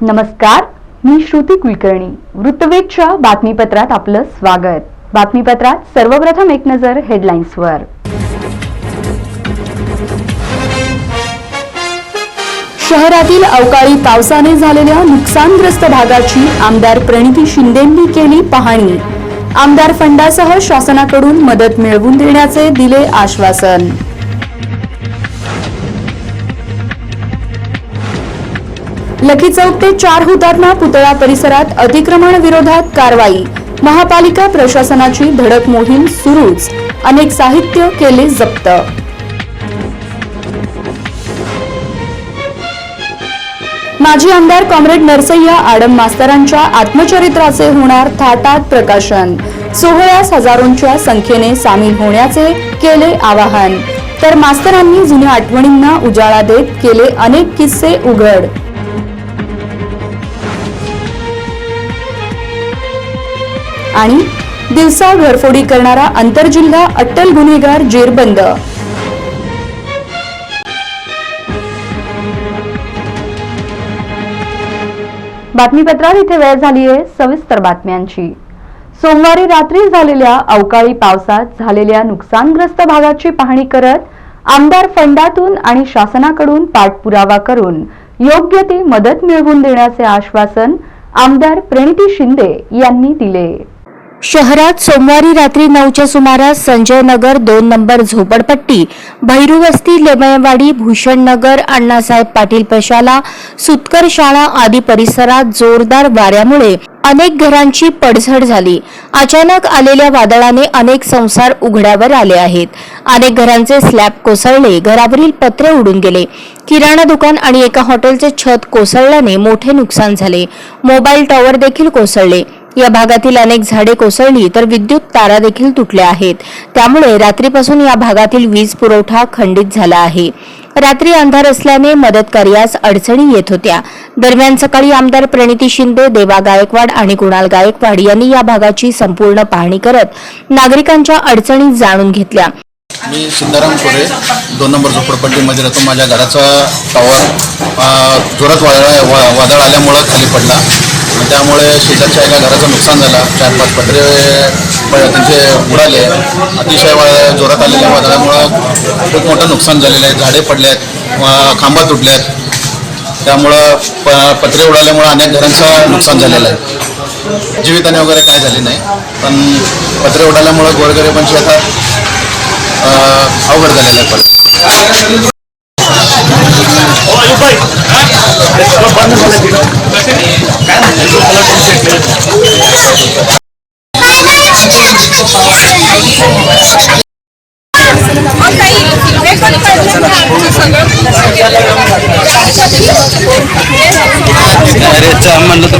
नमस्कार, मी श्रुती कुलकर्णी. वृत्तवेधच्या बातमीपत्रात आपलं स्वागत. बातमीपत्रात सर्वप्रथम एक नजर हेडलाईन्सवर. शहरातील अवकाळी पावसाने झालेल्या नुकसानग्रस्त भागाची आमदार प्रणिती शिंदेंनी केली पाहणी. आमदार फंडासह शासनाकडून मदत मिळवून देण्याचे दिले आश्वासन. लखी चौक ते 4 हुतात्मा पुतळा परिसरात अतिक्रमण विरोधात कारवाई. महापालिका प्रशासनाची धडक मोहीम सुरूच. अनेक साहित्य केले जप्त. माजी आमदार कॉम्रेड नरसय्या आडम मास्तरांच्या आत्मचरित्राचे होणार थाटात प्रकाशन. सोहळ्यास हजारोंच्या संख्येने सामील होण्याचे केले आवाहन. तर मास्तरांनी जुन्या आठवणींना उजाळा देत केले अनेक किस्से उघड. आणि दिवसा घरफोडी करणारा आंतरजिल्हा अट्टल गुन्हेगार जेरबंद. बातमीपत्रात इथे वेळ झाली आहे सविस्तर बातम्यांची. सोमवारी रात्री झालेल्या अवकाळी पावसात झालेल्या नुकसानग्रस्त भागाची पाहणी करत आमदार फंडातून आणि शासनाकडून पाठपुरावा करून योग्य ती मदत मिळवून देण्याचे आश्वासन आमदार प्रणिती शिंदे यांनी दिले. शहरात सोमवारी रात्री 9च्या सुमारास संजय नगर 2 नंबर झोपडपट्टी, भैरू वस्ती, लेमयवाडी, भूषण नगर, अण्णासाहेब पाटील प्रशाला, सुतकर शाळा आदी परिसरात जोरदार वाऱ्यामुळे अनेक घरांची पडझड झाली. अचानक आलेल्या वादळाने अनेक संसार उघड्यावर आले आहेत. अनेक घरांचे स्लॅब कोसळले, घरावरील पत्रे उडून गेले. किराणा दुकान आणि एका हॉटेलचे छत कोसळल्याने मोठे नुकसान झाले. मोबाईल टॉवर देखील कोसळले. या भागातील अनेक झाडे कोसळली तर विद्युत तारा देखील तुटल्या आहेत. त्यामुळे रात्रीपासून या भागातील वीज पुरवठा खंडित झाला आहे. रात्री अंधार असल्याने मदत कार्यास अडचणी येत होत्या. दरम्यान सकाळी आमदार प्रणिती शिंदे, देवा गायकवाड आणि कुणाल गायकवाड यांनी या भागाची संपूर्ण पाहणी करत नागरिकांच्या अडचणी जाणून घेतल्या. मी सिंदाराम कोरे 2 नंबर झोपडपट्टीमध्ये राहतो. माझ्या घराचा टॉवर जोरात वादळ आल्यामुळं खाली पडला. त्यामुळे शेजारच्या एका घराचं नुकसान झालं. 4-5 पत्रे त्यांचे उडाले. अतिशय जोरात आलेल्या वादळामुळं खूप मोठं नुकसान झालेलं आहे. झाडे पडले आहेत, खांबा तुटले आहेत. त्यामुळं पत्रे उडाल्यामुळं अनेक घरांचं नुकसान झालेलं आहे. जीवितहानी वगैरे काय झाली नाही, पण पत्रे उडाल्यामुळं गोरगरिबांची आता अवघड झालेलं आहे. म्हणलं तर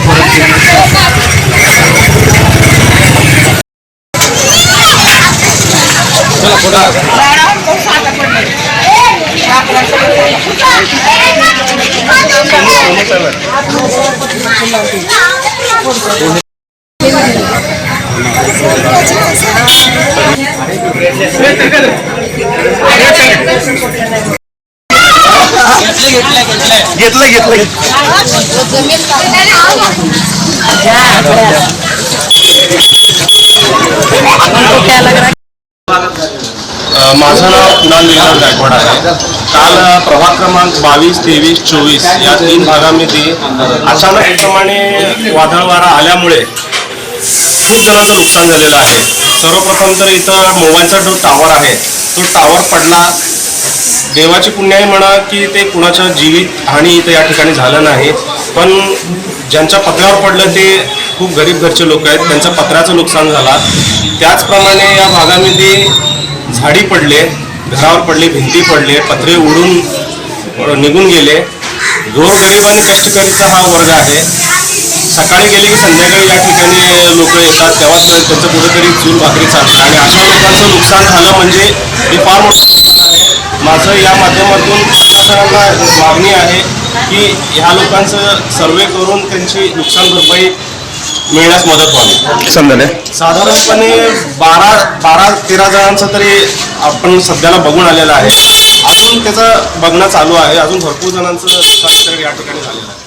माझं नाव कुणाल गायकवाड आहे. काल प्रभाग क्रमांक 22, 23, 24 या 3 भागामध्ये अचानकप्रमाणे वादळ वारा आल्यामुळे खूप जणांचं नुकसान झालेलं आहे. सर्वप्रथम तर इथं मोबाईलचा जो टावर आहे तो टावर पडला. देवाची पुण्याई म्हणा की ते कुणाच्या जीवित हानी इथं या ठिकाणी झालं नाही, पण ज्यांच्या पत्र्यावर पडलं ते खूप गरीब घरचे लोक आहेत, त्यांचं पत्र्याचं नुकसान झालं. त्याचप्रमाणे या भागामध्ये झाडी पडले, घरावर पडले, भिंती पडले, पत्रे उडून निघून गेले. गोरगरीब आणि कष्टकरीचा हा वर्ग आहे. सकाळी गेले की संध्याकाळी या ठिकाणी लोक येतात, तेव्हा त्यांचं कुठेतरी चूल भाकरी चालतं आणि अशा लोकांचं नुकसान झालं म्हणजे हे फार मोठं आहे. माझं या माध्यमातून प्रशासनाला मागणी आहे की ह्या लोकांचं सर्वे करून त्यांची नुकसान भरपाई मिळण्यास मदत व्हावी. साधारणपणे 12-13 जणांचं तरी आपण सध्याला बघून आलेलं आहे. अजून त्याचं बघणं चालू आहे. अजून भरपूर जणांचं नुकसान या ठिकाणी झालेलं आहे.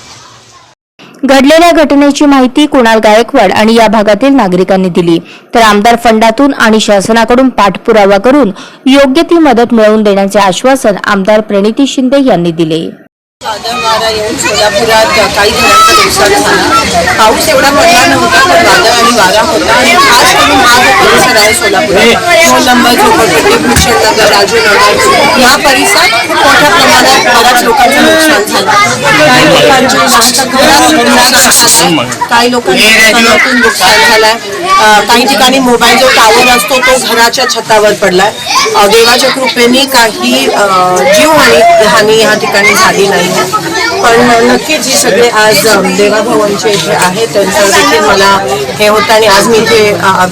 घडलेल्या घटनेची माहिती कुणाल गायकवाड आणि या भागातील नागरिकांनी दिली, तर आमदार फंडातून आणि शासनाकडून पाठपुरावा करून योग्य ती मदत मिळवून देण्याचे आश्वासन आमदार प्रणिती शिंदे यांनी दिले. वादळ वारा येऊन सोलापुरात काही घरांचं नुकसान झालं. पाऊस एवढा पडला नव्हता, पण वादळ आणि वारा होता आणि खास करून हा जो परिसर आहे सोलापुरात 9 नंबर झोपडपट्टी, भूषणनगर, राजूनगर या परिसरात खूप मोठ्या प्रमाणात बऱ्याच लोकांचं नुकसान झालं. काही लोकांच्या घरात नुकसान झालं, काही लोकांच्या दुकानातून नुकसान झालंय. काही ठिकाणी मोबाईल जो टावर असतो तो घराच्या छतावर पडलाय. देवाच्या कृपेने काही जीवहानी ह्या ठिकाणी झाली नाही, पण नक्कीच जे सगळे आज देवाभावांचे इथे आहेत त्यांचं देखील मला हे होतं आणि आज मी इथे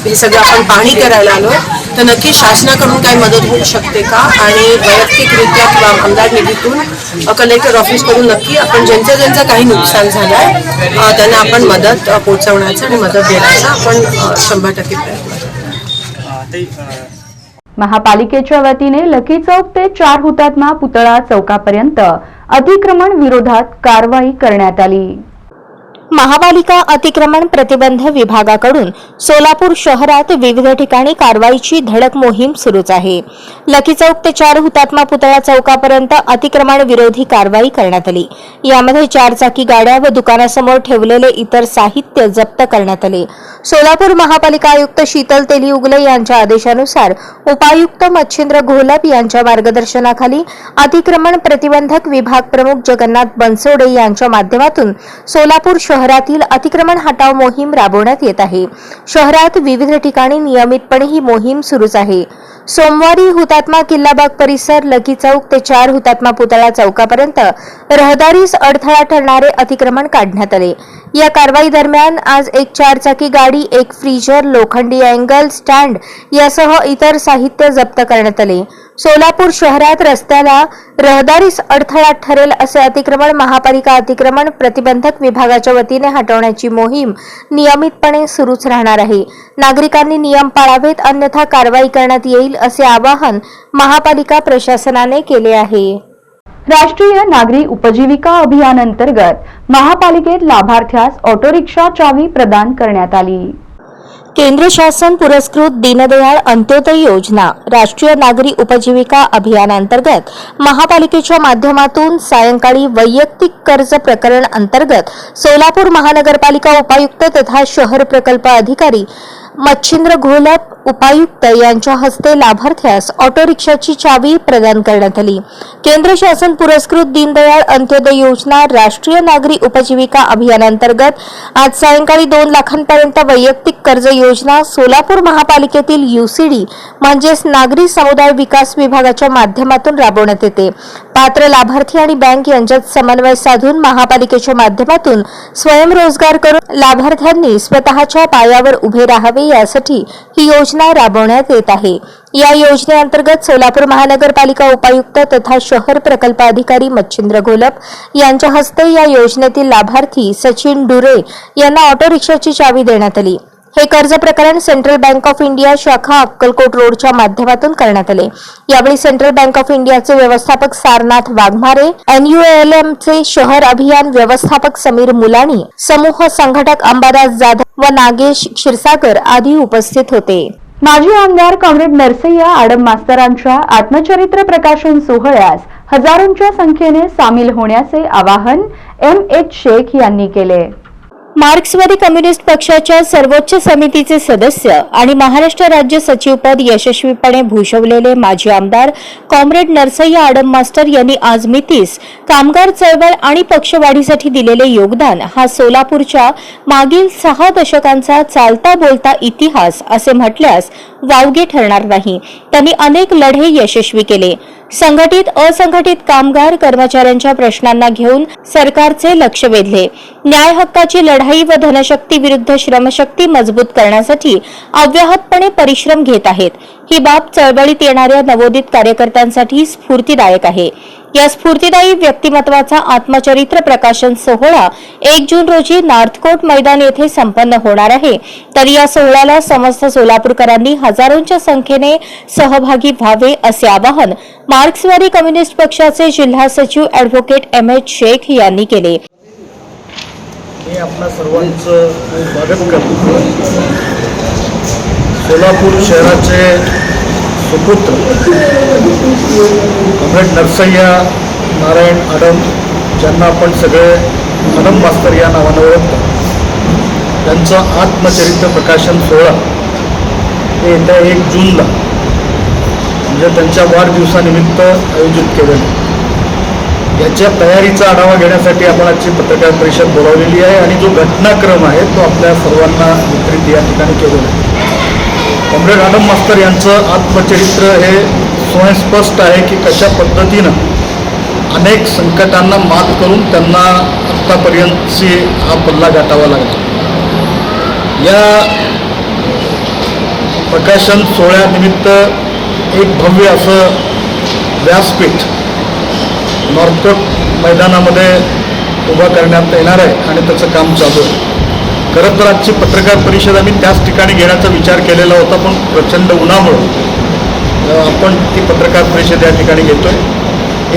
हे सगळं आपण पाहणी करायला आलो. तर नक्की शासनाकडून काही मदत होऊ शकते का आणि वैयक्तिकरित्या किंवा आमदार निधीतून कलेक्टर ऑफिसकडून नक्की आपण ज्यांचं काही नुकसान झालं आहे त्यांना आपण मदत पोहोचवण्याचं आणि मदत देण्याचा आपण 100% प्रयत्न करू. महापालिकेच्या वतीने लकी चौक ते 4 हुतात्मा पुतळा चौकापर्यंत अतिक्रमण विरोधात कारवाई करण्यात आली. महापालिका अतिक्रमण प्रतिबंध विभागाकडून सोलापूर शहरात विविध ठिकाणी कारवाईची धडक मोहीम सुरूच आहे. लकी चौक ते 4 हुतात्मा पुतळा चौकापर्यंत अतिक्रमण विरोधी कारवाई करण्यात आली. यामध्ये 4 चाकी गाड्या व दुकानासमोर ठेवलेले इतर साहित्य जप्त करण्यात आले. सोलापूर महापालिका आयुक्त शीतल तेली उगले यांच्या आदेशानुसार उपायुक्त मच्छिंद्र घोलप यांच्या मार्गदर्शनाखाली अतिक्रमण प्रतिबंधक विभाग प्रमुख जगन्नाथ बनसोडे यांच्या माध्यमातून सोलापूर शहरातील अतिक्रमण हटाव मोहीम राबवण्यात येत आहे. शहरात विविध ठिकाणी नियमितपणे ही मोहीम सुरूच आहे. सोमवारी हुतात्मा किल्लाबाग परिसर, लकी चौक ते 4 हुतात्मा पुतळा चौकापर्यंत रहदारीस अडथळा ठरणारे अतिक्रमण काढण्यात आले. या कारवाई दरम्यान आज एक 4 चाकी गाडी, एक फ्रीजर, लोखंडी अँगल स्टँड यासह इतर साहित्य जप्त करण्यात आले. सोलापूर शहरात रस्त्याला रहदारीस अडथळा ठरेल असे अतिक्रमण महापालिका अतिक्रमण प्रतिबंधक विभागाच्या वतीने हटवण्याची मोहीम नियमितपणे सुरूच राहणार आहे. नागरिकांनी नियम पाळावेत, अन्यथा कारवाई करण्यात येईल असे आवाहन महापालिका प्रशासनाने केले आहे. राष्ट्रीय नागरी उपजीविका अभियान अंतर्गत महापालिकेत लाभार्थ्यास ऑटो रिक्षा चावी प्रदान करण्यात आली. केंद्र शासन पुरस्कृत दीनदयाळ अंत्योदय योजना राष्ट्रीय नागरी उपजीविका अभियानांतर्गत महापालिकेच्या माध्यमातून सायंकाळी वैयक्तिक कर्ज प्रकरण अंतर्गत सोलापूर महानगरपालिका उपायुक्त तथा शहर प्रकल्प अधिकारी मच्छिंद्र घोलप उपायुक्त यांच्या हस्ते लाभार्थ्यास ऑटो रिक्षाची चावी प्रदान करण्यात आली. केंद्र शासन पुरस्कृत दीनदयाळ अंत्योदय योजना राष्ट्रीय नागरी उपजीविका अभियानांतर्गत आज सायंकाळी 2 लाखांपर्यंत वैयक्तिक कर्ज योजना सोलापूर महापालिकेतील यूसीडी म्हणजेच नागरी समुदाय विकास विभागाच्या माध्यमातून राबवण्यात येते. पात्र लाभार्थी आणि बँक यांच्यात समन्वय साधून महापालिकेच्या माध्यमातून स्वयंरोजगार करून लाभार्थ्यांनी स्वतःच्या पायावर उभे राहावे यासाठी ही योजना राबवण्यात येत आहे. या योजनेअंतर्गत सोलापूर महानगरपालिका उपायुक्त तथा शहर प्रकल्प अधिकारी मच्छिंद्र घोलप यांच्या हस्ते या योजनेतील लाभार्थी सचिन डुरे यांना ऑटो रिक्षाची चावी देण्यात आली. हे कर्ज प्रकरण सेंट्रल बँक ऑफ इंडिया शाखा अक्कलकोट रोडच्या माध्यमातून करण्यात आले. यावेळी सेंट्रल बँक ऑफ इंडियाचे व्यवस्थापक सारनाथ वाघमारे, NULMचे शहर अभियान व्यवस्थापक समीर मुलानी, समूह संघटक अंबादास जाधव व नागेश क्षीरसागर आदी उपस्थित होते. माजी आमदार कॉम्रेड नरसय्या आडम मास्तरांच्या आत्मचरित्र प्रकाशन सोहळ्यास हजारोंच्या संख्येने सामील होण्याचे आवाहन MH शेख यांनी केले. मार्क्सवादी कम्युनिस्ट पक्षाच्या सर्वोच्च समितीचे सदस्य आणि महाराष्ट्र राज्य सचिवपद यशस्वीपणे भूषवलेले माजी आमदार कॉम्रेड नरसय्या आडम मास्टर यांनी आज मितीस कामगार चळवळ आणि पक्षवाढीसाठी दिलेले योगदान हा सोलापूरच्या मागील 6 दशकांचा चालता बोलता इतिहास असे म्हटल्यास वावगे ठरणार नाही. त्यांनी अनेक लढे यशस्वी केले. संघटित असंघटित कामगार कर्मचाऱ्यांच्या प्रश्नांना घेऊन सरकारचे लक्ष वेधले. न्याय हक्काची लढाई व धनशक्ती विरुद्ध श्रमशक्ती मजबूत करण्यासाठी अव्याहतपणे परिश्रम घेत आहेत. ही बाब चळवळीत येणाऱ्या नवोदित कार्यकर्त्यांसाठी स्फूर्तिदायक आहे. या स्फूर्तिदायी व्यक्तिमत्वाचा आत्मचरित्र प्रकाशन सोहळा 1 जून रोजी नॉर्थकोट मैदान येथे संपन्न होणार आहे. तर या सोहळ्याला समस्त सोलापूरकरांनी हजारोंच्या संख्येने सहभागी व्हावे असे आवाहन मार्क्सवादी कम्युनिस्ट पक्षाचे जिल्हा सचिव ॲडव्होकेट MH शेख यांनी केले. मी आपल्या सर्वांचं स्वागत करतो. सोलापूर शहराचे सुपुत्र कॉम्रेड नरसय्या नारायण आडम, ज्यांना आपण सगळे आडम मास्तर या नावानं ओळखतो, त्यांचं आत्मचरित्र प्रकाशन सोहळा हे येत्या 1 जूनला म्हणजे त्यांच्या वाढदिवसानिमित्त आयोजित केलेलं. याच्या तयारीचा आढावा घेण्यासाठी आपण आजची पत्रकार परिषद बोलावलेली आहे आणि जो घटनाक्रम आहे तो आपल्या सर्वांना वितरित या ठिकाणी केलेला आहे. कॉम्रेड आडम मास्तर यांचं आत्मचरित्र हे सुस्पष्ट आहे की कशा पद्धतीनं अनेक संकटांना मात करून त्यांना आत्तापर्यंतची हा पल्ला गाठावा लागला. या प्रकाशन सोहळ्यानिमित्त एक भव्य असं व्यासपीठ नॉर्थकोट मैदानामध्ये उभा करण्यात येणार आहे आणि त्याचं काम चालू आहे. खरं तर आजची पत्रकार परिषद आम्ही त्याच ठिकाणी घेण्याचा विचार केलेला होता, पण प्रचंड उन्हामुळे आपण ती पत्रकार परिषद या ठिकाणी घेतोय.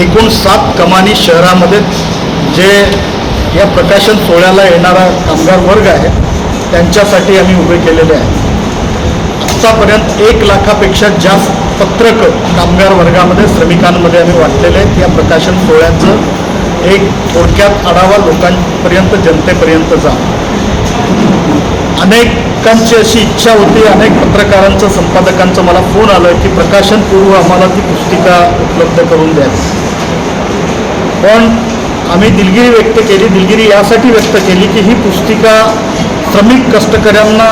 एकूण 7 कमानी शहरामध्ये जे या प्रकाशन सोहळ्याला येणारा कामगार वर्ग आहे त्यांच्यासाठी आम्ही उभे केलेले आहे. आत्तापर्यंत 1 लाखापेक्षा जास्त पत्रकं कामगार वर्गामध्ये, श्रमिकांमध्ये आम्ही वाटलेले आहेत. या प्रकाशन सोहळ्याचं एक थोडक्यात आढावा लोकांपर्यंत, जनतेपर्यंत जा. अनेकांची अशी इच्छा होती, अनेक पत्रकारांचं, संपादकांचं मला फोन आलं की प्रकाशनपूर्व आम्हाला ती पुस्तिका उपलब्ध करून द्या. पण आम्ही दिलगिरी व्यक्त केली. दिलगिरी यासाठी व्यक्त केली की ही पुस्तिका श्रमिक कष्टकऱ्यांना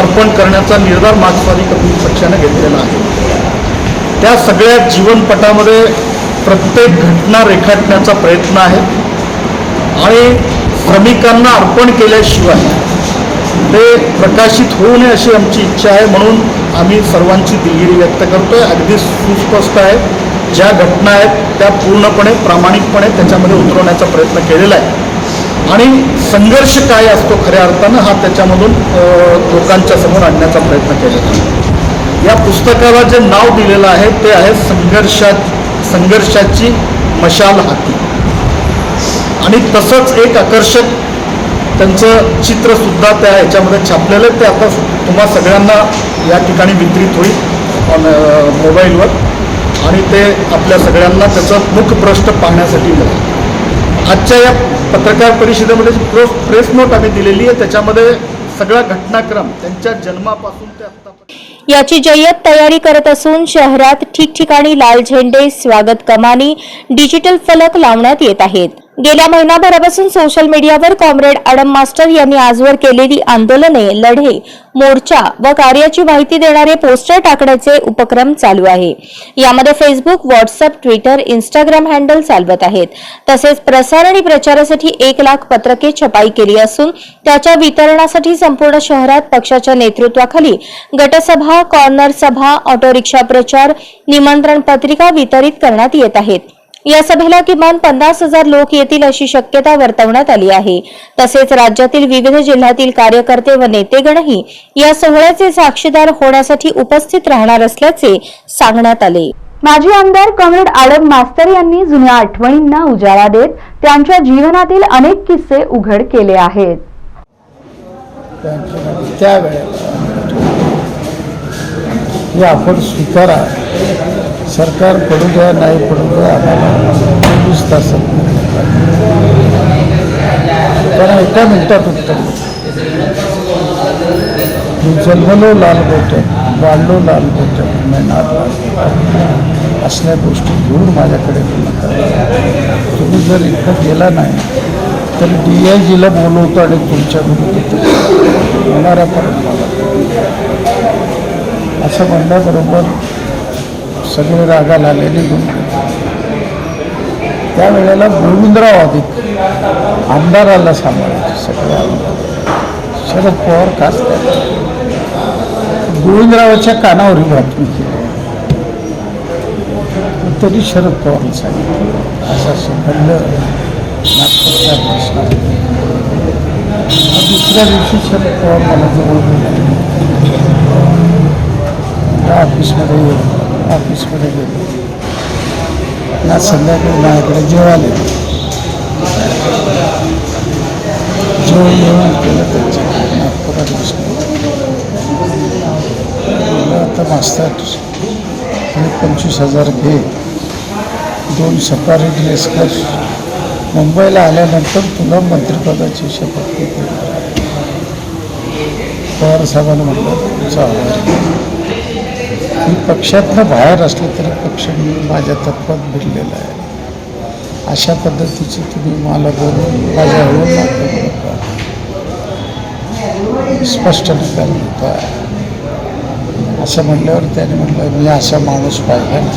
अर्पण करण्याचा निर्धार मार्क्सवादी कम्युनिस्ट पक्षाने घेतलेला आहे. त्या सगळ्या जीवनपटामध्ये प्रत्येक घटना रेखाटण्याचा प्रयत्न आहे आणि श्रमिकांना अर्पण केल्याशिवाय ते प्रकाशित होऊ नये अशी आमची इच्छा आहे. म्हणून आम्ही सर्वांची दिलगिरी व्यक्त करतोय. अगदी सुस्पष्ट आहे, ज्या घटना आहेत त्या पूर्णपणे प्रामाणिकपणे त्याच्यामध्ये उतरवण्याचा प्रयत्न केलेला आहे आणि संघर्ष काय असतो खऱ्या अर्थानं हा त्याच्यामधून लोकांच्या समोर आणण्याचा प्रयत्न केलेला आहे. या पुस्तकाला जे नाव दिलेलं आहे ते आहे संघर्षाची मशाल हाती आणि तसंच एक आकर्षक त्यांचं चित्रसुद्धा त्या ह्याच्यामध्ये छापलेलं आहे. ते आता तुम्हा सगळ्यांना या ठिकाणी वितरित होईल मोबाईलवर आणि ते आपल्या सगळ्यांना त्याचं मुखपृष्ठ पाहण्यासाठी मिळेल. आजच्या या पत्रकार परिषदेमध्ये प्रेस नोट आम्ही दिलेली आहे, त्याच्यामध्ये सगळा घटनाक्रम त्यांच्या जन्मापासून ते आत्तापर्यंत याची जय्यत तयारी करत असून शहरात ठिकठिकाणी लाल झेंडे, स्वागत कमानी, डिजिटल फलक लावण्यात येत आहेत. गेल्या महिनाभरापासून सोशल मीडियावर कॉम्रेड आडम मास्टर यांनी आजवर केलेली आंदोलने, लढे, मोर्चा व कार्याची माहिती देणारे पोस्टर टाकण्याचे उपक्रम चालू आहे. यामध्ये Facebook, WhatsApp, Twitter, Instagram handle चालवत आहेत. तसेच प्रसार आणि प्रचारासाठी 1 लाख पत्रके छपाई केली असून त्याच्या वितरणासाठी संपूर्ण शहरात पक्षाच्या नेतृत्वाखाली गटसभा, कॉर्नर सभा, ऑटो रिक्षा प्रचार, निमंत्रण पत्रिका वितरित करण्यात येत आहेत. या सभेला किमान 50,000 लोक येतील अशी शक्यता वर्तवण्यात आली आहे. तसेच राज्यातील विविध जिल्ह्यातील कार्यकर्ते व नेतेगणही या सोहळ्याचे साक्षीदार होण्यासाठी उपस्थित राहणार असल्याचे सांगण्यात आले. माजी आमदार कॉम्रेड आडम मास्तर यांनी जुन्या आठवणींना उजाळा देत त्यांच्या जीवनातील अनेक किस्से उघड केले आहेत. त्यावेळेला हे आपण स्वीकारा, सरकार पडू द्या नाही पडू द्या, आम्हाला 24 तासात कारण 1 मिनिटात उत्तर. मी जन्मलो लाल गोटे, वाढलो लाल गोटे, असल्या गोष्टी घेऊन माझ्याकडे तुम्ही जर इथं गेला नाही तर DIGला बोलवतो आणि तुमच्या विरुद्ध होणाऱ्या असं म्हणल्याबरोबर सगळे रागाला आलेले त्यावेळेला गोविंदराव अधिक आमदाराला सांभाळायचे सगळे आमदार. शरद पवार खास त्या गोविंदरावाच्या कानावर ही बातमी केली तरी शरद पवारला सांगितलं असं घडलं नागपूरच्या प्रश्नात. दुसऱ्या दिवशी शरद पवार मला जवळ बोलले, ऑफिसमध्ये गेलो ना, संध्याकाळी माझ्याकडे जेवायला जेवण 20,000 घे, 2 सफारी ड्रेस कर, मुंबईला आल्यानंतर तुला मंत्रिपदाची शपथ घेते. पवार साहेबांनी म्हटलं तुमचा आभार. मी पक्षातनं बाहेर असले तरी पक्ष मी माझ्या तत्वात भिडलेला आहे. अशा पद्धतीची तुम्ही मला बोलून माझ्या स्पष्ट निकाल देता असं म्हटल्यावर त्याने म्हटलं मी असा माणूस पाहिला नाही.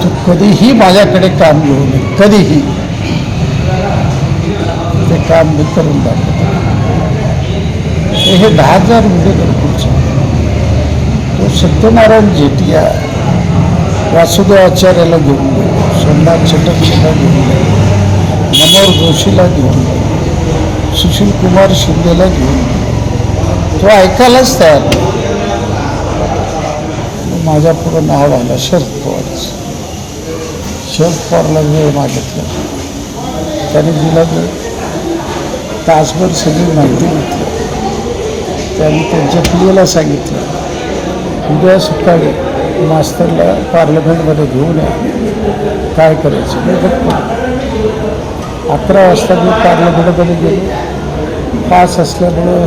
तू कधीही माझ्याकडे काम घेऊ नये, कधीही ते काम मी करून दाखवतो. हे 10,000 रुपये घरकुलचे. तो सत्यनारायण जेटिया वासुदेव आचार्याला घेऊन गेलो, सोमनाथ चटर्जीला घेऊन गेलो, मनोहर जोशीला घेऊन गेलो, सुशील कुमार शिंदेला घेऊन गेलो. तो ऐकायलाच तयार नाही. माझ्या पुढं नाव आलं शरद पवारचं. शरद पवारला वेळ मागितला, त्याने दिला वेळ. तासभर सगळी माहिती घेतली. त्यांनी त्यांच्या पिलेला सांगितलं उद्या सकाळी मास्तरला पार्लमेंटमध्ये घेऊन या, काय करायचं. मी फक्त 11 वाजता मी पार्लमेंटमध्ये गेलो. पास असल्यामुळं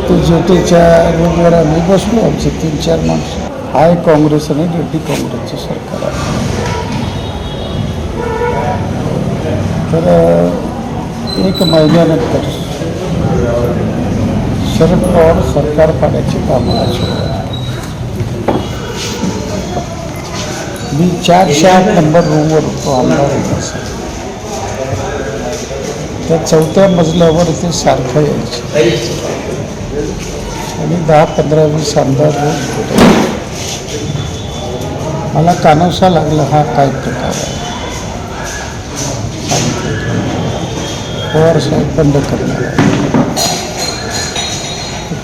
ते जेटीच्या रूमवर आम्ही बसलो. आमचे 3-4 माणसं. हाय काँग्रेस आणि रेड्डी काँग्रेसचं सरकार आहे. तर 1 महिन्यानंतर शरद पवार सरकार पाण्याची कामाला सुरुवात. मी 408 नंबर रूमवर होतो आमदार होता. त्या 4थ्या मजल्यावर ते सारखं यायचे आणि 10-15-20 आमदार रोज होते. मला कानोसा लागला हा काय प्रकार आहे. पवार साहेब बंद करणार आहे.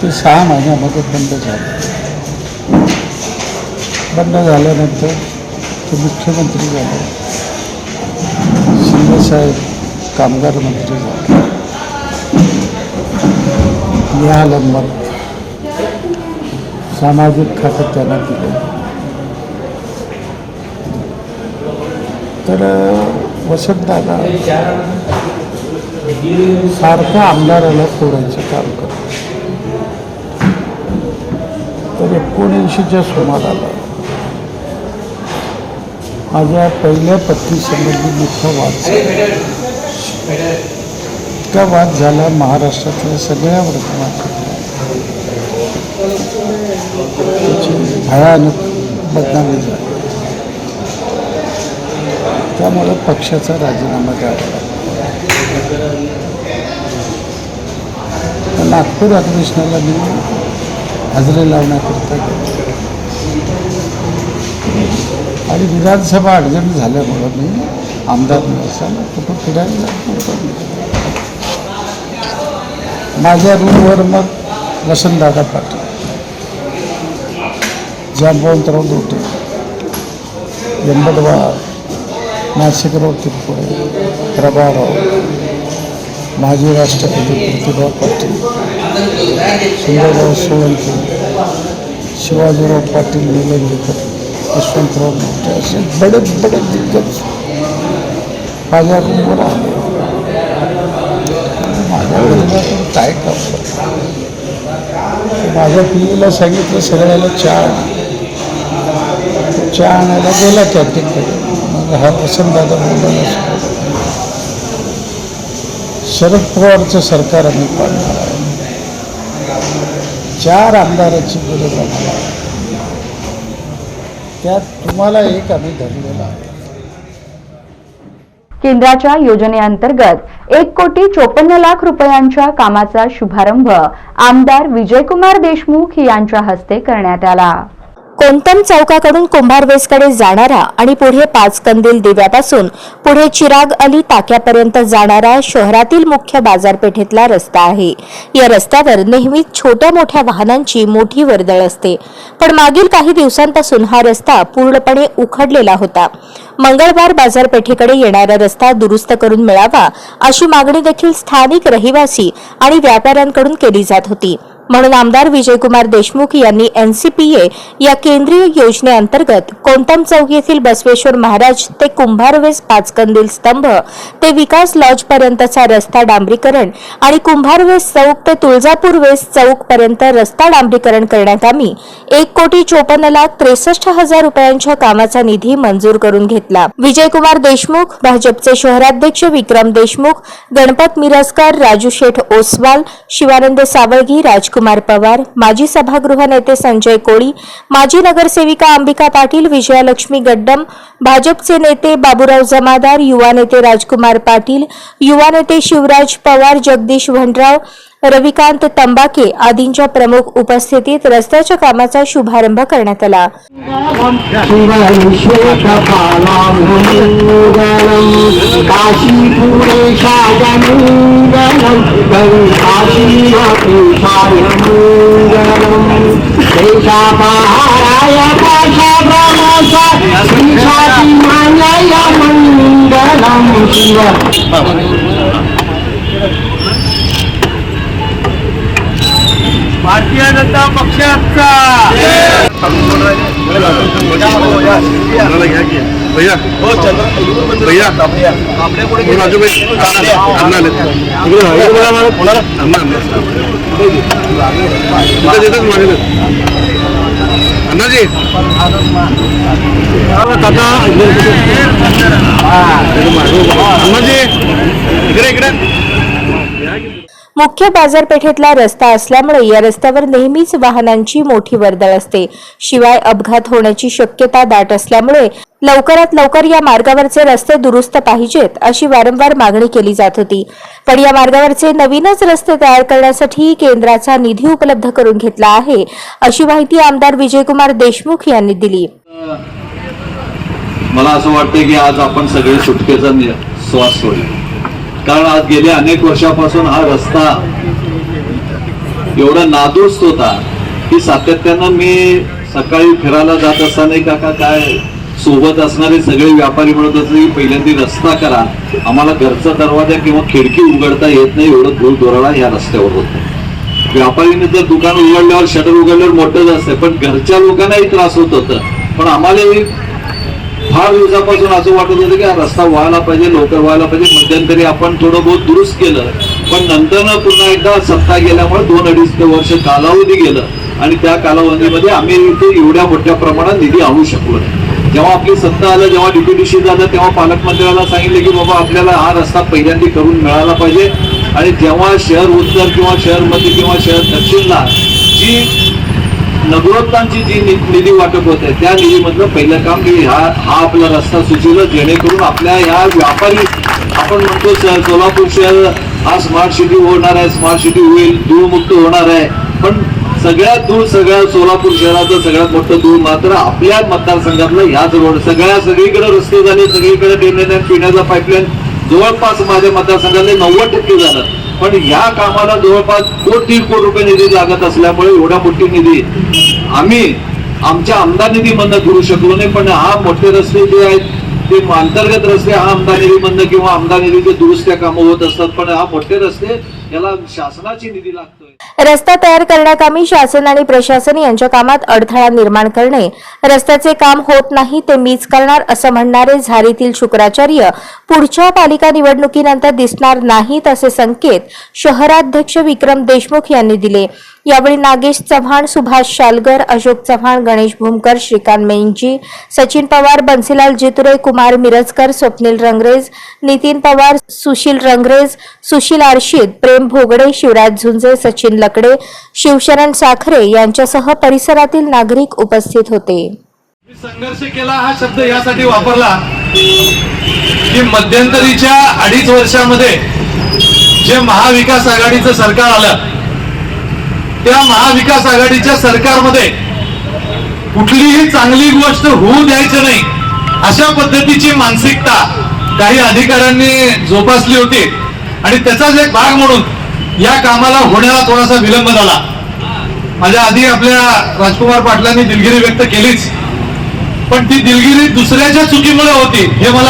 ते 6 महिन्यामध्ये बंद झालं. बंद झाल्यानंतर ते मुख्यमंत्री झाले. शिंदेसाहेब कामगार मंत्री झाले. न्यायालय सामाजिक खातं त्यांना दिलं. तर वसंतदादा सारखं आमदाराला फोडायचं काम करतो. तर 79च्या सुमाराला माझ्या पहिल्या पत्नीसंबंधी मोठा वाद झाला. इतका वाद झाला महाराष्ट्रातल्या सगळ्या वर्तमानपत्रात. त्याची भयानक बदनामी झाली. त्यामुळे पक्षाचा राजीनामा द्यावा लागला. नागपूर अधिवेशनाला मी हजेरी लावण्याकरता गेलो आणि विधानसभा अडचण झाल्यामुळं मी आमदार नसताना कुठं फिरायला लागलो. माझ्या रूमवर मग वसंतदादा पाटील, जांबवंतराव दोटे, यंबडवार, नाशिकराव तिरपुडे, प्रभाराव, माजी राष्ट्रपती प्रतिभा पाटील, सुंदरराव सोळंकी, शिवाजीराव पाटील निलंगेकर, यशवंतराव मोठे असे बडे दिग्गज माझ्या रूमवर आले. माझ्या घरातून काय काम करतो. माझ्या पिढीला सांगितलं सगळ्याला चहा आणायला गेला कॅन्टीनकडे. मग हा वसंतदादा बोलायला शरद पवारचं सरकार आम्ही पाडणार आहे. 4 आमदाराची गरज आम्हाला आहे. त्यात तुम्हाला एक आम्ही धरलेला आहे. केंद्राच्या योजनेअंतर्गत 1,54,00,000 रुपयांच्या कामाचा शुभारंभ आमदार विजयकुमार देशमुख यांच्या हस्ते करण्यात आला. कोंतम चौकाकडून कुंभारवेसकडे जाणारा आणि पुढे 5 कंदील दिव्यापासून पुढे चिराग अली ताक्यापर्यंत जाणारा शहरातील मुख्य बाजारपेठेतला रस्ता आहे. या रस्त्यावर नेहमीच छोट्या मोठ्या वाहनांची मोठी वर्दळ असते, पण मागील काही दिवसांपासून हा रस्ता पूर्णपणे उखडलेला होता. मंगळवार बाजारपेठेकडे येणारा रस्ता दुरुस्त करून मिळावा अशी मागणी देखील स्थानिक रहिवासी आणि व्यापाऱ्यांकडून केली जात होती. म्हणून आमदार विजयकुमार देशमुख यांनी NCPA या केंद्रीय योजनेअंतर्गत कोंटम चौक येथील बसवेश्वर महाराज ते कुंभारवेस पाचकंदील स्तंभ ते विकास लॉज पर्यंतचा रस्ता डांबरीकरण आणि कुंभारवेस चौक ते तुळजापूर वेस चौक पर्यंत रस्ता डांबरीकरण करण्याकामी 1,54,63,000 रुपयांच्या कामाचा निधी मंजूर करून घेतला. विजयकुमार देशमुख, भाजपचे शहराध्यक्ष विक्रम देशमुख, गणपत मिरजकर, राजू शेठ ओसवाल, शिवानंद सावळगी, राजकुमार पवार, माजी सभागृह नेते संजय कोळी, माजी नगरसेविका अंबिका पाटील, विजयालक्ष्मी गड्डम, भाजपचे नेते बाबूराव जमादार, युवा नेते राजकुमार पाटील, युवा नेते शिवराज पवार, जगदीश वनराव, रविकांत तंबाके आदींच्या प्रमुख उपस्थितीत रस्त्याच्या कामाचा शुभारंभ करण्यात आला. भारतीय जनता पक्षाचा भैया भैया आपल्या पुढे राजू भाई अन्नाजी अन्नाजी इकडे इकडे. मुख्य बाजारपेठेतला रस्ता असल्यामुळे या रस्त्यावर नेहमीच वाहनांची मोठी वर्दळ असते. शिवाय अपघात होण्याची शक्यता दाट असल्यामुळे लवकरात लवकर या मार्गावरचे रस्ते दुरुस्त पाहिजेत अशी वारंवार मागणी केली जात होती. पण या मार्गावरचे नवीनच रस्ते तयार करण्यासाठी केंद्राचा निधी उपलब्ध करून घेतला आहे अशी माहिती आमदार विजयकुमार देशमुख यांनी दिली. मला असं वाटतं की आज आपण सगळे सुटकेचा श्वास सोडला, कारण आज गेल्या अनेक वर्षापासून हा रस्ता एवढा नादुरुस्त होता की सातत्यानं मी सकाळी फिरायला जात असताना काका काय सोबत असणारे सगळे व्यापारी म्हणत असले की पहिल्यांदा रस्ता करा, आम्हाला घरचा दरवाजा किंवा खिडकी उघडता येत नाही, एवढं धूळ धोराळा या रस्त्यावर होतं. व्यापारीने जर दुकान उघडल्यावर शटर उघडल्यावर मोठंच असतं, पण घरच्या लोकांनाही त्रास होत होता. पण आम्हालाही फार दिवसापासून असं वाटत होतं की हा रस्ता व्हायला पाहिजे, लवकर व्हायला पाहिजे. मध्यंतरी आपण थोडं बहुत दुरुस्त केलं, पण नंतर पुन्हा एकदा सत्ता गेल्यामुळे 2-2.5 वर्ष कालावधी गेलं आणि त्या कालावधीमध्ये आम्ही इथे एवढ्या मोठ्या प्रमाणात निधी आणू शकलो नाही. जेव्हा आपली सत्ता आलं, जेव्हा डिप्युटीशी झालं, तेव्हा पालकमंत्र्याला सांगितले की बाबा आपल्याला हा रस्ता पहिल्यांदा करून मिळाला पाहिजे. आणि जेव्हा शहर उत्तर किंवा शहर मध्य किंवा शहर दक्षिणला जी नगरोत्तांची जी निधी वाटप होत आहे त्या निधीमधलं पहिलं काम की हा आपला रस्ता सुचवला, जेणेकरून आपल्या ह्या व्यापारी आपण म्हणतो सोलापूर शहर हा स्मार्ट सिटी होणार आहे, स्मार्ट सिटी होईल, धूळमुक्त होणार आहे. पण सगळ्यात दूर सगळ्या सोलापूर शहराचं सगळ्यात मोठं दूर मात्र आपल्या मतदारसंघातलं ह्याच रोड. सगळीकडे रस्ते झाले, सगळीकडे ड्रेनेज आणि पिण्याचा पाईपलाईन जवळपास माझ्या मतदारसंघातले 90% झालं. पण या कामाला जवळपास 1.5 कोटी रुपये निधी लागत असल्यामुळे एवढा मोठी निधी आम्ही आमच्या आमदार निधीमधनं करू शकलो नाही. पण हा मोठे रस्ते जे आहेत ते अंतर्गत रस्ते हा आमदार निधीमधनं किंवा आमदार निधीचे दुरुस्त्या कामं होत असतात, पण हा मोठे रस्ते याला शासनाची निधी लागतोय. रस्ता तयार करण्याकामी शासन आणि प्रशासन यांच्या कामात अडथळा निर्माण करणे, रस्त्याचे काम होत नाही ते मीच करणार असं म्हणणारे झारीतील शुक्राचार्य पुढच्या पालिका निवडणुकीनंतर दिसणार नाहीत असे संकेत शहराध्यक्ष विक्रम देशमुख यांनी दिले. यावेळी नागेश चव्हाण, सुभाष शालगर, अशोक चव्हाण, गणेश भूमकर, श्रीकांत मेंजी, सचिन पवार, बन्सीलाल जितुरे, कुमार मिरजकर, स्वप्नील रंगरेज, नितीन पवार, सुशील रंगरेज, सुशील आरशीद, प्रेम भोगडे, शिवराज झुंजे, सचिन लकडे, शिवशरण साखरे यांच्यासह परिसरातील नागरिक उपस्थित होते. संघर्ष केला हा शब्द यासाठी वापरला की मध्यंतरीच्या 2.5 वर्षामध्ये जे महाविकास आघाडीचं सरकार आलं त्या महाविकास आघाडीच्या सरकारमध्ये कुठलीही चांगली गोष्ट होऊ द्यायची नाही अशा पद्धतीची मानसिकता काही अधिकाऱ्यांनी जोपासली होती आणि त्याचाच एक भाग म्हणून या कामाला होण्याला थोडासा विलंब झाला. माझ्या आधी आपल्या राजकुमार पाटलांनी दिलगिरी व्यक्त केलीच, पण ती दिलगिरी दुसऱ्याच्या चुकीमुळे होती हे मला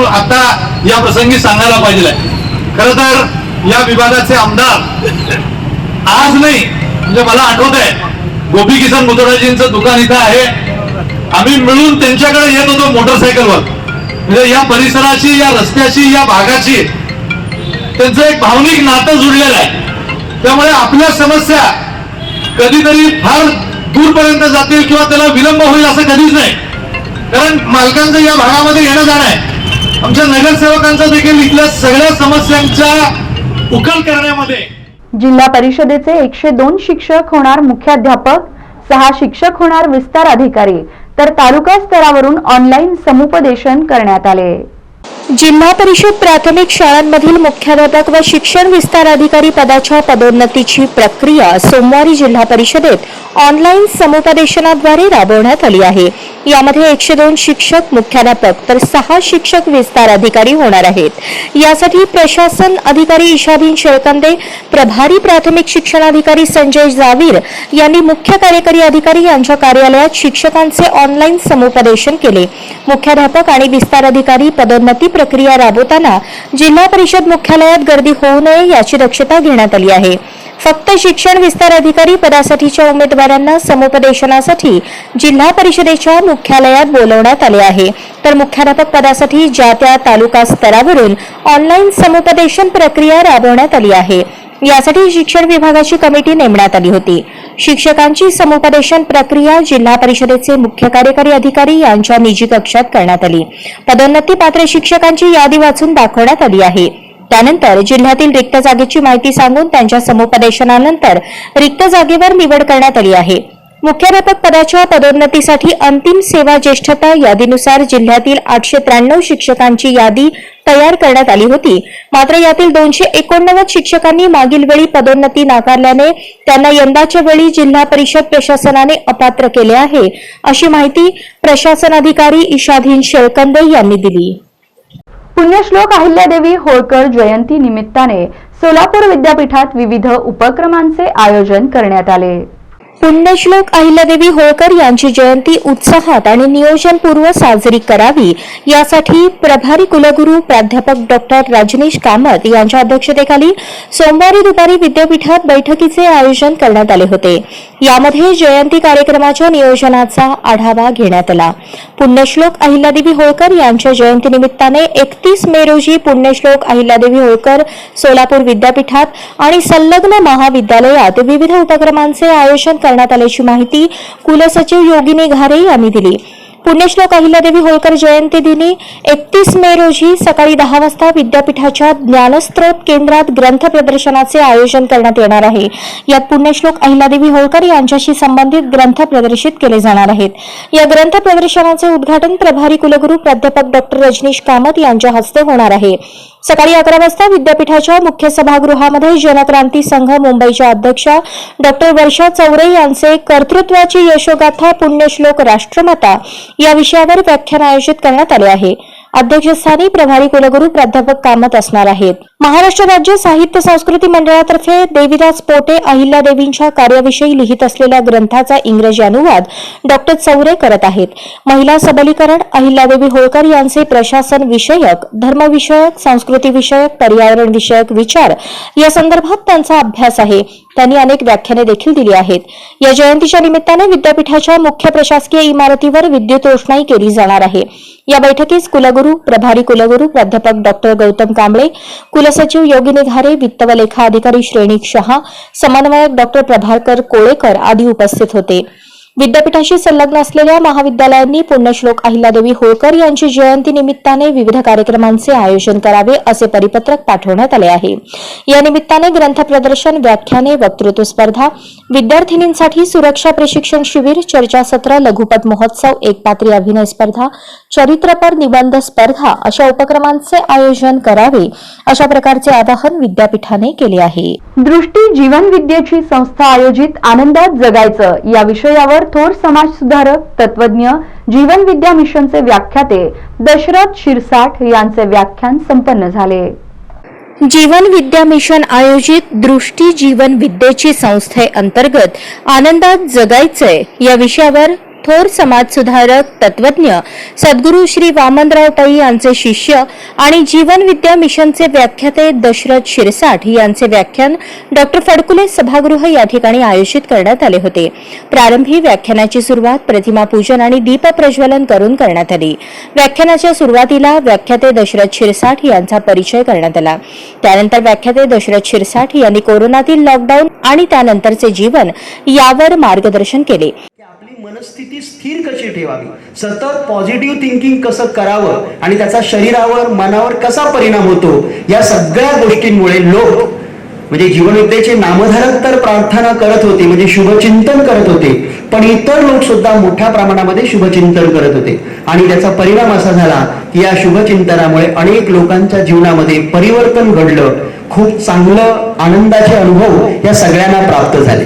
आता या प्रसंगी सांगायला पाहिजे. खरं तर या विभागाचे आमदार आज नाही म्हणजे मला आठवत आहे, गोपी किसन मुतडाजींचं दुकान इथं आहे. आम्ही मिळून त्यांच्याकडे येत होतो मोटरसायकलवर. म्हणजे या परिसराची, या रस्त्याची, या भागाची त्यांचं एक भावनिक नातं जुळलेलं आहे. त्यामुळे आपल्या समस्या कधीतरी फार दूरपर्यंत जातील किंवा त्याला विलंब होईल असं कधीच नाही. कारण मालकांचं या भागामध्ये येणं जाणं आहे. आमच्या नगरसेवकांचा देखील इथल्या सगळ्या समस्यांचा उकल करण्यामध्ये. जिल्हा परिषदेचे 102 शिक्षक होणार मुख्याध्यापक, 6 शिक्षक होणार विस्तार अधिकारी, तर तालुका स्तरावरून ऑनलाईन समुपदेशन करण्यात आले. जिल्हा परिषद प्राथमिक शाळांमधील मुख्याध्यापक व शिक्षण विस्तार अधिकारी पदाच्या पदोन्नतीची प्रक्रिया सोमवारी जिल्हा परिषदेत ऑनलाईन समुपदेशनाद्वारे राबवण्यात आली आहे. यामध्ये 102 शिक्षक मुख्याध्यापक तर 6 शिक्षक विस्तार अधिकारी होणार आहेत. यासाठी प्रशासन अधिकारी इशादीन शेळकंदे, प्रभारी प्राथमिक शिक्षणाधिकारी संजय जावीर यांनी मुख्य कार्यकारी अधिकारी यांच्या कार्यालयात शिक्षकांचे ऑनलाईन समुपदेशन केले. मुख्याध्यापक आणि विस्तार अधिकारी पदोन्नती प्रक्रिया राबवताना जिल्हा परिषद मुख्यालयात गर्दी होऊ नये याची दक्षता घेण्यात आली आहे. फक्त शिक्षण विस्तार अधिकारी पदासाठीच्या उमेदवारांना समुपदेशनासाठी जिल्हा परिषदेच्या मुख्यालयात बोलवण्यात आले आहे. तर मुख्याध्यापक पदासाठी ज्या त्या तालुका स्तरावरून ऑनलाईन समुपदेशन प्रक्रिया राबवण्यात आली आहे. यासाठी शिक्षण विभागाची कमिटी नेमण्यात आली होती. शिक्षकांची समुपदेशन प्रक्रिया जिल्हा परिषदेचे मुख्य कार्यकारी अधिकारी यांच्या निजी कक्षात करण्यात आली. पदोन्नती पात्र शिक्षकांची यादी वाचून दाखवण्यात आली आहे. त्यानंतर जिल्ह्यातील रिक्त जागेची माहिती सांगून त्यांच्या समुपदेशनानंतर रिक्त जागेवर निवड करण्यात आली आहे. मुख्याध्यापक पदाच्या पदोन्नतीसाठी अंतिम सेवा ज्येष्ठता यादीनुसार जिल्ह्यातील 893 शिक्षकांची यादी तयार करण्यात आली होती. मात्र यातील 289 शिक्षकांनी मागील वेळी पदोन्नती नाकारल्याने त्यांना यंदाच्या वेळी जिल्हा परिषद प्रशासनाने अपात्र केले आहे, अशी माहिती प्रशासन अधिकारी इशादीन शेळकंदे यांनी दिली. पुण्यश्लोक अहिल्यादेवी होळकर जयंती निमित्ताने सोलापूर विद्यापीठात विविध उपक्रमांचे आयोजन करण्यात आले. पुण्यश्लोक अहिल्यादेवी होळकर यांची जयंती उत्साहात आणि नियोजनपूर्व साजरी करावी यासाठी प्रभारी कुलगुरू प्राध्यापक डॉक्टर रजनीश कामत यांच्या अध्यक्षतेखाली सोमवारी दुपारी विद्यापीठात बैठकीचे आयोजन करण्यात आले होते. यामध्ये जयंती कार्यक्रमाच्या नियोजनाचा आढावा घेण्यात आला. पुण्यश्लोक अहिल्यादेवी होळकर यांच्या जयंतीनिमित्ताने 31 मे रोजी पुण्यश्लोक अहिल्यादेवी होळकर सोलापूर विद्यापीठात आणि संलग्न महाविद्यालयात विविध उपक्रमांचे आयोजन करण्यात आल्याची माहिती कुलसचिव योगिनी घारे यांनी दिली. पुण्यश्लोक अहिल्यादेवी होळकर जयंती दिनी 31 मे रोजी सकाळी 10 वाजता विद्यापीठाच्या ज्ञानस्रोत केंद्रात ग्रंथ प्रदर्शनाचे आयोजन करण्यात येणार आहे. यात पुण्यश्लोक अहिल्यादेवी होळकर यांच्याशी संबंधित ग्रंथ प्रदर्शित केले जाणार आहेत. या ग्रंथ प्रदर्शनाचे उद्घाटन प्रभारी कुलगुरू प्राध्यापक डॉक्टर रजनीश कामत यांच्या हस्ते होणार आहे. सकाळी 11 वाजता विद्यापीठाच्या मुख्य सभागृहामध्ये जनक्रांती संघ मुंबईच्या अध्यक्षा डॉक्टर वर्षा चौरे यांचे कर्तृत्वाची यशोगाथा पुण्यश्लोक राष्ट्रमाता या विषयावर व्याख्यान आयोजित करण्यात आले आहे. अध्यक्षस्थानी प्रभारी कुलगुरू प्राध्यापक कामत असणार आहेत. महाराष्ट्र राज्य साहित्य संस्कृती मंडळातर्फे देवीदास पोटे अहिल्यादेवींच्या कार्याविषयी लिहित असलेल्या ग्रंथाचा इंग्रजी अनुवाद डॉक्टर चौरे करत आहेत. महिला सबलीकरण अहिल्यादेवी होळकर यांचे प्रशासन विषयक, धर्मविषयक, संस्कृती विषयक, पर्यावरण विषयक विचार या संदर्भात त्यांचा अभ्यास आहे. त्यांनी अनेक व्याख्याने देखील दिली आहेत. या जयंतीच्या निमित्ताने विद्यापीठाच्या मुख्य प्रशासकीय इमारतीवर विद्युत रोषणाई केली जाणार आहे. या बैठकीस कुलगुरू, प्रभारी कुलगुरू प्राध्यापक डॉक्टर गौतम कांबळे, कुलसचिव योगिनी घारे, वित्त व लेखा अधिकारी श्रेणीक शहा, समन्वयक डॉक्टर प्रभाकर कोळेकर आदी उपस्थित होते. विद्यापीठाशी संलग्न असलेल्या महाविद्यालयांनी पुण्यश्लोक अहिल्यादेवी होळकर यांची जयंती निमित्ताने विविध कार्यक्रमांचे आयोजन करावे असे परिपत्रक पाठवण्यात आले आहे. या निमित्ताने ग्रंथ प्रदर्शन, व्याख्याने, वक्तृत्व स्पर्धा, विद्यार्थिनींसाठी सुरक्षा प्रशिक्षण शिबिर, चर्चासत्र, लघुपट महोत्सव, एकपात्री अभिनय स्पर्धा, चरित्रपर निबंध स्पर्धा अशा उपक्रमांचे आयोजन करावे अशा प्रकारचे आवाहन विद्यापीठाने केले आहे. दृष्टी जीवन विद्येची संस्था आयोजित आनंदात जगायचं या विषयावर थोर समाजसुधारक, तत्वज्ञ, जीवन विद्या मिशनचे व्याख्याते दशरथ शिरसाठ यांचे व्याख्यान संपन्न झाले. जीवन विद्या मिशन आयोजित दृष्टी जीवन विद्येची संस्थेअंतर्गत आनंदात जगायचंय या विषयावर थोर समाजसुधारक तत्वज्ञ सद्गुरू श्री वामनराव पै यांचे शिष्य आणि जीवन विद्या मिशनचे व्याख्याते दशरथ शिरसाठ यांचे व्याख्यान डॉक्टर फडकुले सभागृह या ठिकाणी आयोजित करण्यात आले होते. प्रारंभी व्याख्यानाची सुरुवात प्रतिमा पूजन आणि दीप प्रज्वलन करून करण्यात आली. व्याख्यानाच्या सुरुवातीला व्याख्याते दशरथ शिरसाठ यांचा परिचय करण्यात आला. त्यानंतर व्याख्याते दशरथ शिरसाठ यांनी कोरोनातील लॉकडाऊन आणि त्यानंतरचे जीवन यावर मार्गदर्शन केले. आपली मनस्थिती स्थिर कशी ठेवावी, सतत पॉझिटिव्ह थिंकिंग कसं करावं आणि त्याचा शरीरावर मनावर कसा परिणाम होतो, या सगळ्या गोष्टींमुळे लोक म्हणजे जीवनविद्येचे नामधारक तर प्रार्थना करत होते, म्हणजे शुभचिंतन करत होते, पण इतर लोक सुद्धा मोठ्या प्रमाणामध्ये शुभचिंतन करत होते. आणि त्याचा परिणाम असा झाला की या शुभचिंतनामुळे अनेक लोकांच्या जीवनामध्ये परिवर्तन घडलं. खूप चांगलं आनंदाचे अनुभव या सगळ्यांना प्राप्त झाले.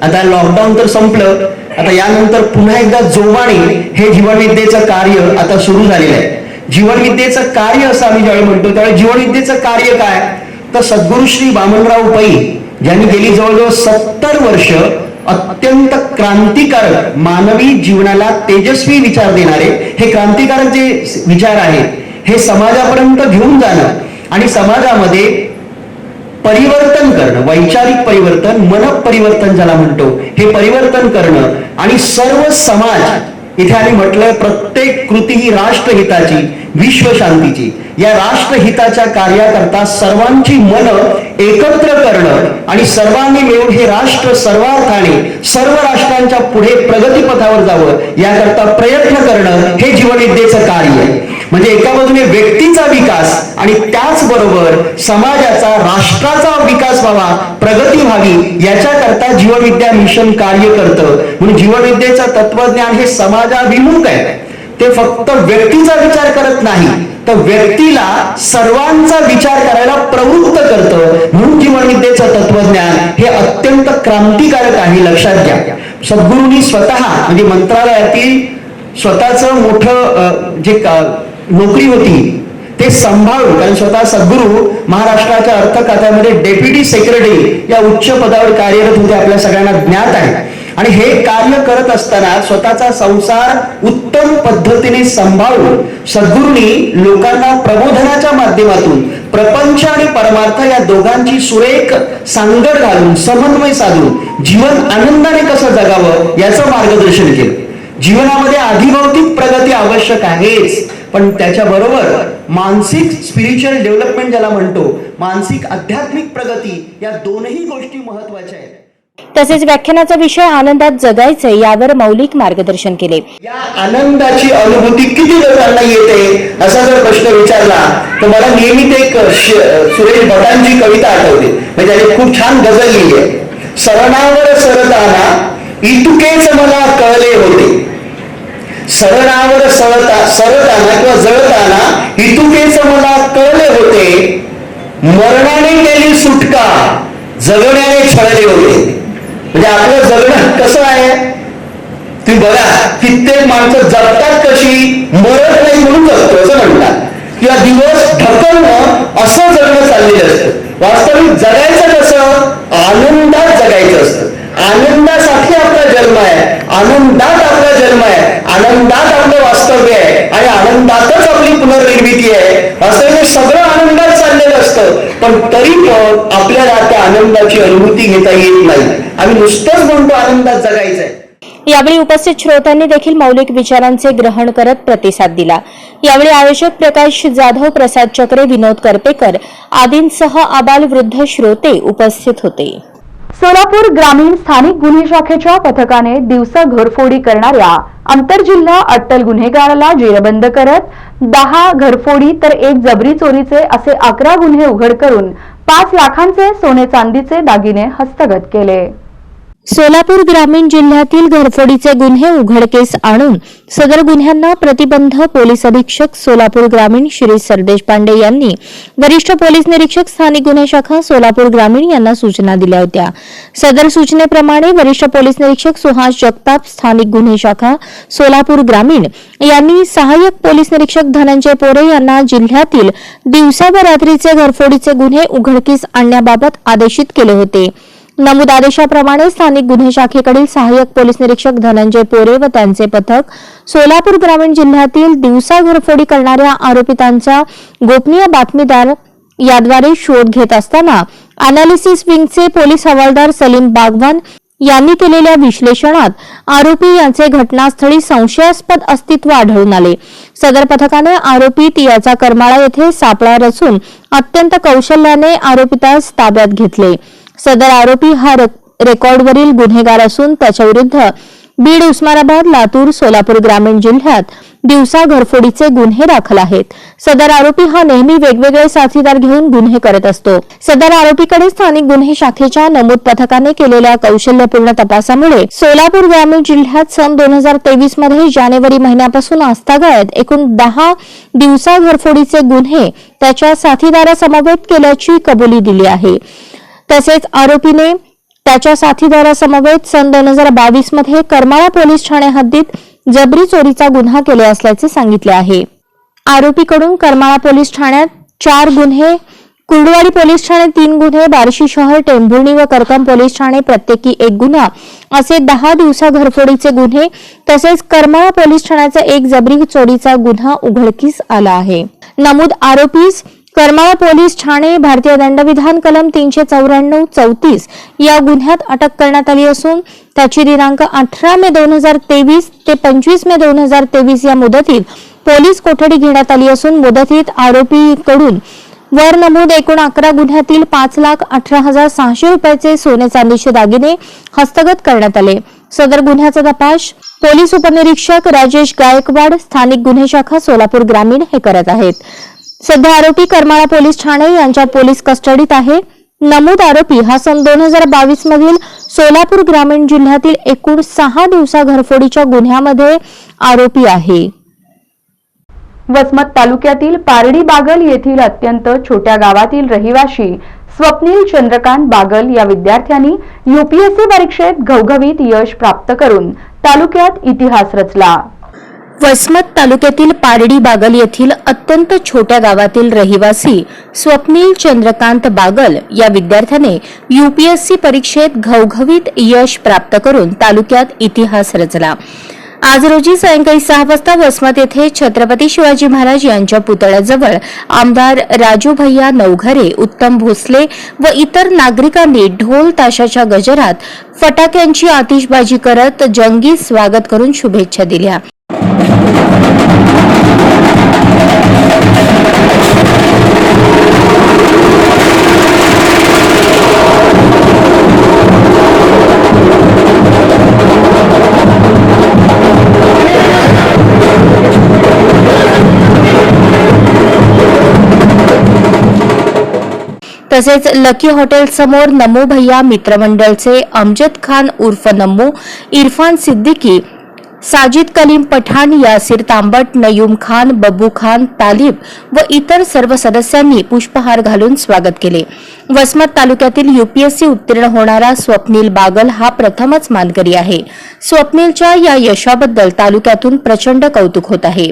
आता लॉकडाऊन तर संपलं, आता यानंतर पुन्हा एकदा जोमाने हे जीवनविद्येचं कार्य आता सुरू झालेलं आहे. जीवनविद्येचं कार्य असं आम्ही ज्यावेळी म्हणतो त्यावेळी जीवनविद्येचं कार्य काय, तर सद्गुरू श्री वामनराव पै ज्यांनी गेली जवळजवळ 70 वर्ष अत्यंत क्रांतिकारक मानवी जीवनाला तेजस्वी विचार देणारे हे क्रांतिकारक जे विचार आहेत हे समाजापर्यंत घेऊन जाणं आणि समाजामध्ये परिवर्तन करणं, वैचारिक परिवर्तन, मन परिवर्तन ज्याला म्हणतो, हे परिवर्तन करणं आणि सर्व समाज, इथे आम्ही म्हटलंय प्रत्येक कृती ही राष्ट्रहिताची, विश्वशांतीची, या राष्ट्रहिताच्या कार्याकरता सर्वांची मन एकत्र करणं आणि सर्वांनी मिळून हे राष्ट्र सर्वार्थाने सर्व राष्ट्रांच्या पुढे प्रगतीपथावर जावं याकरता प्रयत्न करणं हे जीवनविद्येचं कार्य आहे. म्हणजे एका बाजूने व्यक्तीचा विकास आणि त्याचबरोबर समाजाचा, राष्ट्राचा विकास व्हावा, प्रगती व्हावी याच्याकरता जीवनविद्या मिशन कार्य करतं. म्हणून जीवनविद्येचं तत्वज्ञान हे समाजाभिमुख आहे. ते फक्त व्यक्तीचा विचार करत नाही तर व्यक्तीला सर्वांचा विचार करायला प्रवृत्त करतं. म्हणून जीवनविद्येचं तत्वज्ञान हे अत्यंत क्रांतिकारक आहे, लक्षात घ्या. सद्गुरूंनी स्वतः म्हणजे मंत्रालयातील स्वतःचं मोठं जे नोकरी होती ते सांभाळून, कारण स्वतः सद्गुरू महाराष्ट्राच्या अर्थ खात्यामध्ये डेप्युटी सेक्रेटरी या उच्च पदावर कार्यरत होते, आपल्या सगळ्यांना ज्ञात आहे. आणि हे कार्य करत असताना स्वतःचा संसार उत्तम पद्धतीने सांभाळून सद्गुरूंनी लोकांना प्रबोधनाच्या माध्यमातून प्रपंच आणि परमार्थ या दोघांची सुरेख सांगड घालून समन्वय साधून जीवन आनंदाने कसं जगावं याचं मार्गदर्शन केलं. जीवनामध्ये आधिभौतिक प्रगती आवश्यक आहेच, पण त्याच्याबरोबर मानसिक स्पिरिच्युअल डेव्हलपमेंट ज्याला म्हणतो, मानसिक आध्यात्मिक प्रगती, या दोनही गोष्टी महत्वाच्या आहेत. तसेच व्याख्यानाचा विषय आनंदात जगायचे यावर मौलिक मार्गदर्शन केले. या आनंदाची अनुभूती किती लोकांना येते असा जर प्रश्न विचारला तर मला नेहमीच एक सुरेश भटांची कविता आठवते. म्हणजे त्याने खूप छान गझल लिहिली आहे. सरणावर सरताना इतकेच मला कळले होते, सरणावर सरताना किंवा जळताना इतकेच मला कळले होते, मरणाने केली सुटका जगण्याने छळले होते. म्हणजे आपलं जगणं कसं आहे तुम्ही बघा, कित्येक माणसं जगतात कशी, मरत नाही म्हणून जगतो असं म्हणतात, किंवा दिवस ढकलणं असं जगणं चाललेलं असतं. वास्तविक जगायचं कसं, आनंदात जगायचं असतं. आनंदासाठी आपला जन्म आहे, आनंदात आपला जन्म आहे, आनंदात आपलं वास्तव्य आहे आणि आनंदातच आपली पुनर्निर्मिती आहे. वास्तविक सगळं आनंदात चाललेलं असतं, पण तरी पण आपल्याला त्या आनंदाची अनुभूती घेता येत नाही. आम्ही नुसतंच म्हणतो आनंदात जगायचंय. यावेळी उपस्थित श्रोत्यांनी देखील मौलिक विचारांचे ग्रहण करत प्रतिसाद दिला. यावेळी आयोजक प्रकाश जाधव, प्रसाद चक्रे, विनोद करपेकर आदींसह आबालवृद्ध श्रोते उपस्थित होते. सोलापूर ग्रामीण स्थानिक गुन्हे शाखेच्या पथकाने दिवसा घरफोडी करणाऱ्या आंतरजिल्हा अट्टल गुन्हेगाराला जेरबंद करत 10 घरफोडी तर 1 जबरी चोरीचे असे 11 गुन्हे उघड करून 5 लाखांचे सोने चांदीचे दागिने हस्तगत केले. सोलापूर ग्रामीण जिल्ह्यातील घरफोडीचे गुन्हे उघडकीस आणून सदर गुन्ह्यांना प्रतिबंध पोलीस अधीक्षक सोलापूर ग्रामीण श्री सरदेश पांडे यांनी वरिष्ठ पोलीस निरीक्षक स्थानिक गुन्हे शाखा सोलापूर ग्रामीण यांना सूचना दिल्या होत्या. सदर सूचनेप्रमाणे वरिष्ठ पोलीस निरीक्षक सुहास जगताप स्थानिक गुन्हे शाखा सोलापूर ग्रामीण यांनी सहाय्यक पोलीस निरीक्षक धनंजय पोरे यांना जिल्ह्यातील दिवसा व रात्रीचे घरफोडीचे गुन्हे उघडकीस आणण्याबाबत आदेशित केले होते. नमूद आदेशाप्रमाणे स्थानिक गुन्हे शाखेकडील सहाय्यक पोलीस निरीक्षक धनंजय पोरे व त्यांचे पथक सोलापूर ग्रामीण जिल्ह्यातील दिवसा घरफोडी करणाऱ्या आरोपितांचा गोपनीय बातमीदार याद्वारे शोध घेत असताना अनालिसिस विंगचे पोलीस हवालदार सलीम बागवान यांनी केलेल्या विश्लेषणात आरोपी यांचे घटनास्थळी संशयास्पद अस्तित्व आढळून आले. सदर पथकाने आरोपी तियाचा करमाळा येथे सापळा रचून अत्यंत कौशल्याने आरोपितास ताब्यात घेतले. सदर आरोपी हा रेकॉर्डवरील गुन्हेगार असून त्याच्याविरुद्ध बीड, उस्मानाबाद, लातूर, सोलापूर ग्रामीण जिल्ह्यात दिवसा घरफोडीचे गुन्हे दाखल आहेत. सदर आरोपी हा नेहमी वेगवेगळे साथीदार घेऊन गुन्हे करत असतो. सदर आरोपीकडे स्थानिक गुन्हे शाखेच्या नमूद पथकाने केलेल्या कौशल्यपूर्ण तपासामुळे सोलापूर ग्रामीण जिल्ह्यात सन 2023 मध्ये जानेवारी महिन्यापासून आस्थागाळत एकूण 10 दिवसा घरफोडीचे गुन्हे त्याच्या साथीदारासमवेत केल्याची कबुली दिली आहे. तसेच आरोपीने त्याच्या साथीदारासमवेत सन 2022 मध्ये करमाळा पोलीस ठाणे हद्दीत जबरी चोरीचा गुन्हा केला असल्याचे सांगितले आहे. आरोपीकडून करमाळा पोलीस ठाण्यात 4 गुन्हे, कुर्डुवाडी पोलीस ठाणे 3 गुन्हे, बार्शी शहर, टेंभुर्णी व करकम पोलीस ठाणे प्रत्येकी 1 गुन्हा असे 10 दिवसा घरफोडीचे गुन्हे तसेच करमाळा पोलीस ठाण्याचा 1 जबरी चोरीचा गुन्हा उघडकीस आला आहे. नमूद आरोपीस करमाळा पोलीस ठाणे भारतीय दंडविधान कलम 394-34 या गुन्ह्यात अटक करण्यात आली असून त्याची दिनांक 18 मे 2023 ते 25 मे 2023 या मुदतीत पोलीस कोठडी घेण्यात आली असून मुदतीत आरोपीकडून वर नमूद एकूण 11 गुन्ह्यातील 5,18,600 रुपयाचे सोने चांदीचे दागिने हस्तगत करण्यात आले. सदर गुन्ह्याचा तपास पोलीस उपनिरीक्षक राजेश गायकवाड, स्थानिक गुन्हे शाखा सोलापूर ग्रामीण हे करत आहेत. सध्या आरोपी करमाळा पोलीस ठाणे यांच्या पोलीस कस्टडीत आहे. नमूद आरोपी हा सन 2022 मधील सोलापूर ग्रामीण जिल्ह्यातील एकूण 6 दिवसा घरफोडीच्या गुन्ह्यामध्ये आरोपी आहे. वसमत तालुक्यातील पारडी बागल येथील अत्यंत छोट्या गावातील रहिवाशी स्वप्नील चंद्रकांत बागल या विद्यार्थ्यांनी UPSC परीक्षेत घवघवीत यश प्राप्त करून तालुक्यात इतिहास रचला. वसमत तालुक्यातील पारडी बागल येथील अत्यंत छोट्या गावातील रहिवासी स्वप्नील चंद्रकांत बागल या विद्यार्थ्याने UPSC परीक्षेत घवघवीत यश प्राप्त करून तालुक्यात इतिहास रचला. आज रोजी सायंकाळी 6 वाजता वसमत येथे छत्रपती शिवाजी महाराज यांच्या पुतळ्याजवळ आमदार राजू भैया नवघरे, उत्तम भोसले व इतर नागरिकांनी ढोल ताशाच्या गजरात फटाक्यांची आतिषबाजी करत जंगी स्वागत करून शुभेच्छा दिल्या. तसेच लकी हॉटेल समोर नमो भैया मित्रमंडळचे अमजद खान उर्फ नमो, इरफान सिद्दीकी, साजिद कलीम पठाण, यासिर तांबट, नयूम खान, बब्बू खान, तालिब व इतर सर्व सदस्यांनी पुष्पहार घालून स्वागत केले. वसमत तालुक्यातील UPSC उत्तीर्ण होणारा स्वप्नील बागल हा प्रथमच मानकरी आहे. स्वप्नीलच्या या यशाबद्दल तालुक्यातून प्रचंड कौतुक होत आहे.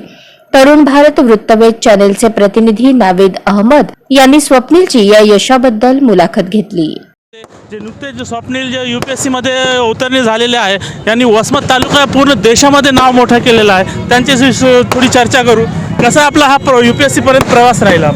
तरुण भारत वृत्तवेध चॅनेलचे प्रतिनिधी नावेद अहमद यांनी स्वप्नीलची या यशाबद्दल मुलाखत घेतली. जे नुकतेच स्वप्नील जे UPSC मध्ये उत्तीर्ण झालेले आहे यांनी वसमत तालुका पूर्ण देशामध्ये नाव मोठं केलेलं आहे. त्यांच्याशी थोडी चर्चा करू. कसा आपला हा UPSC पर्यंत प्रवास राहिला?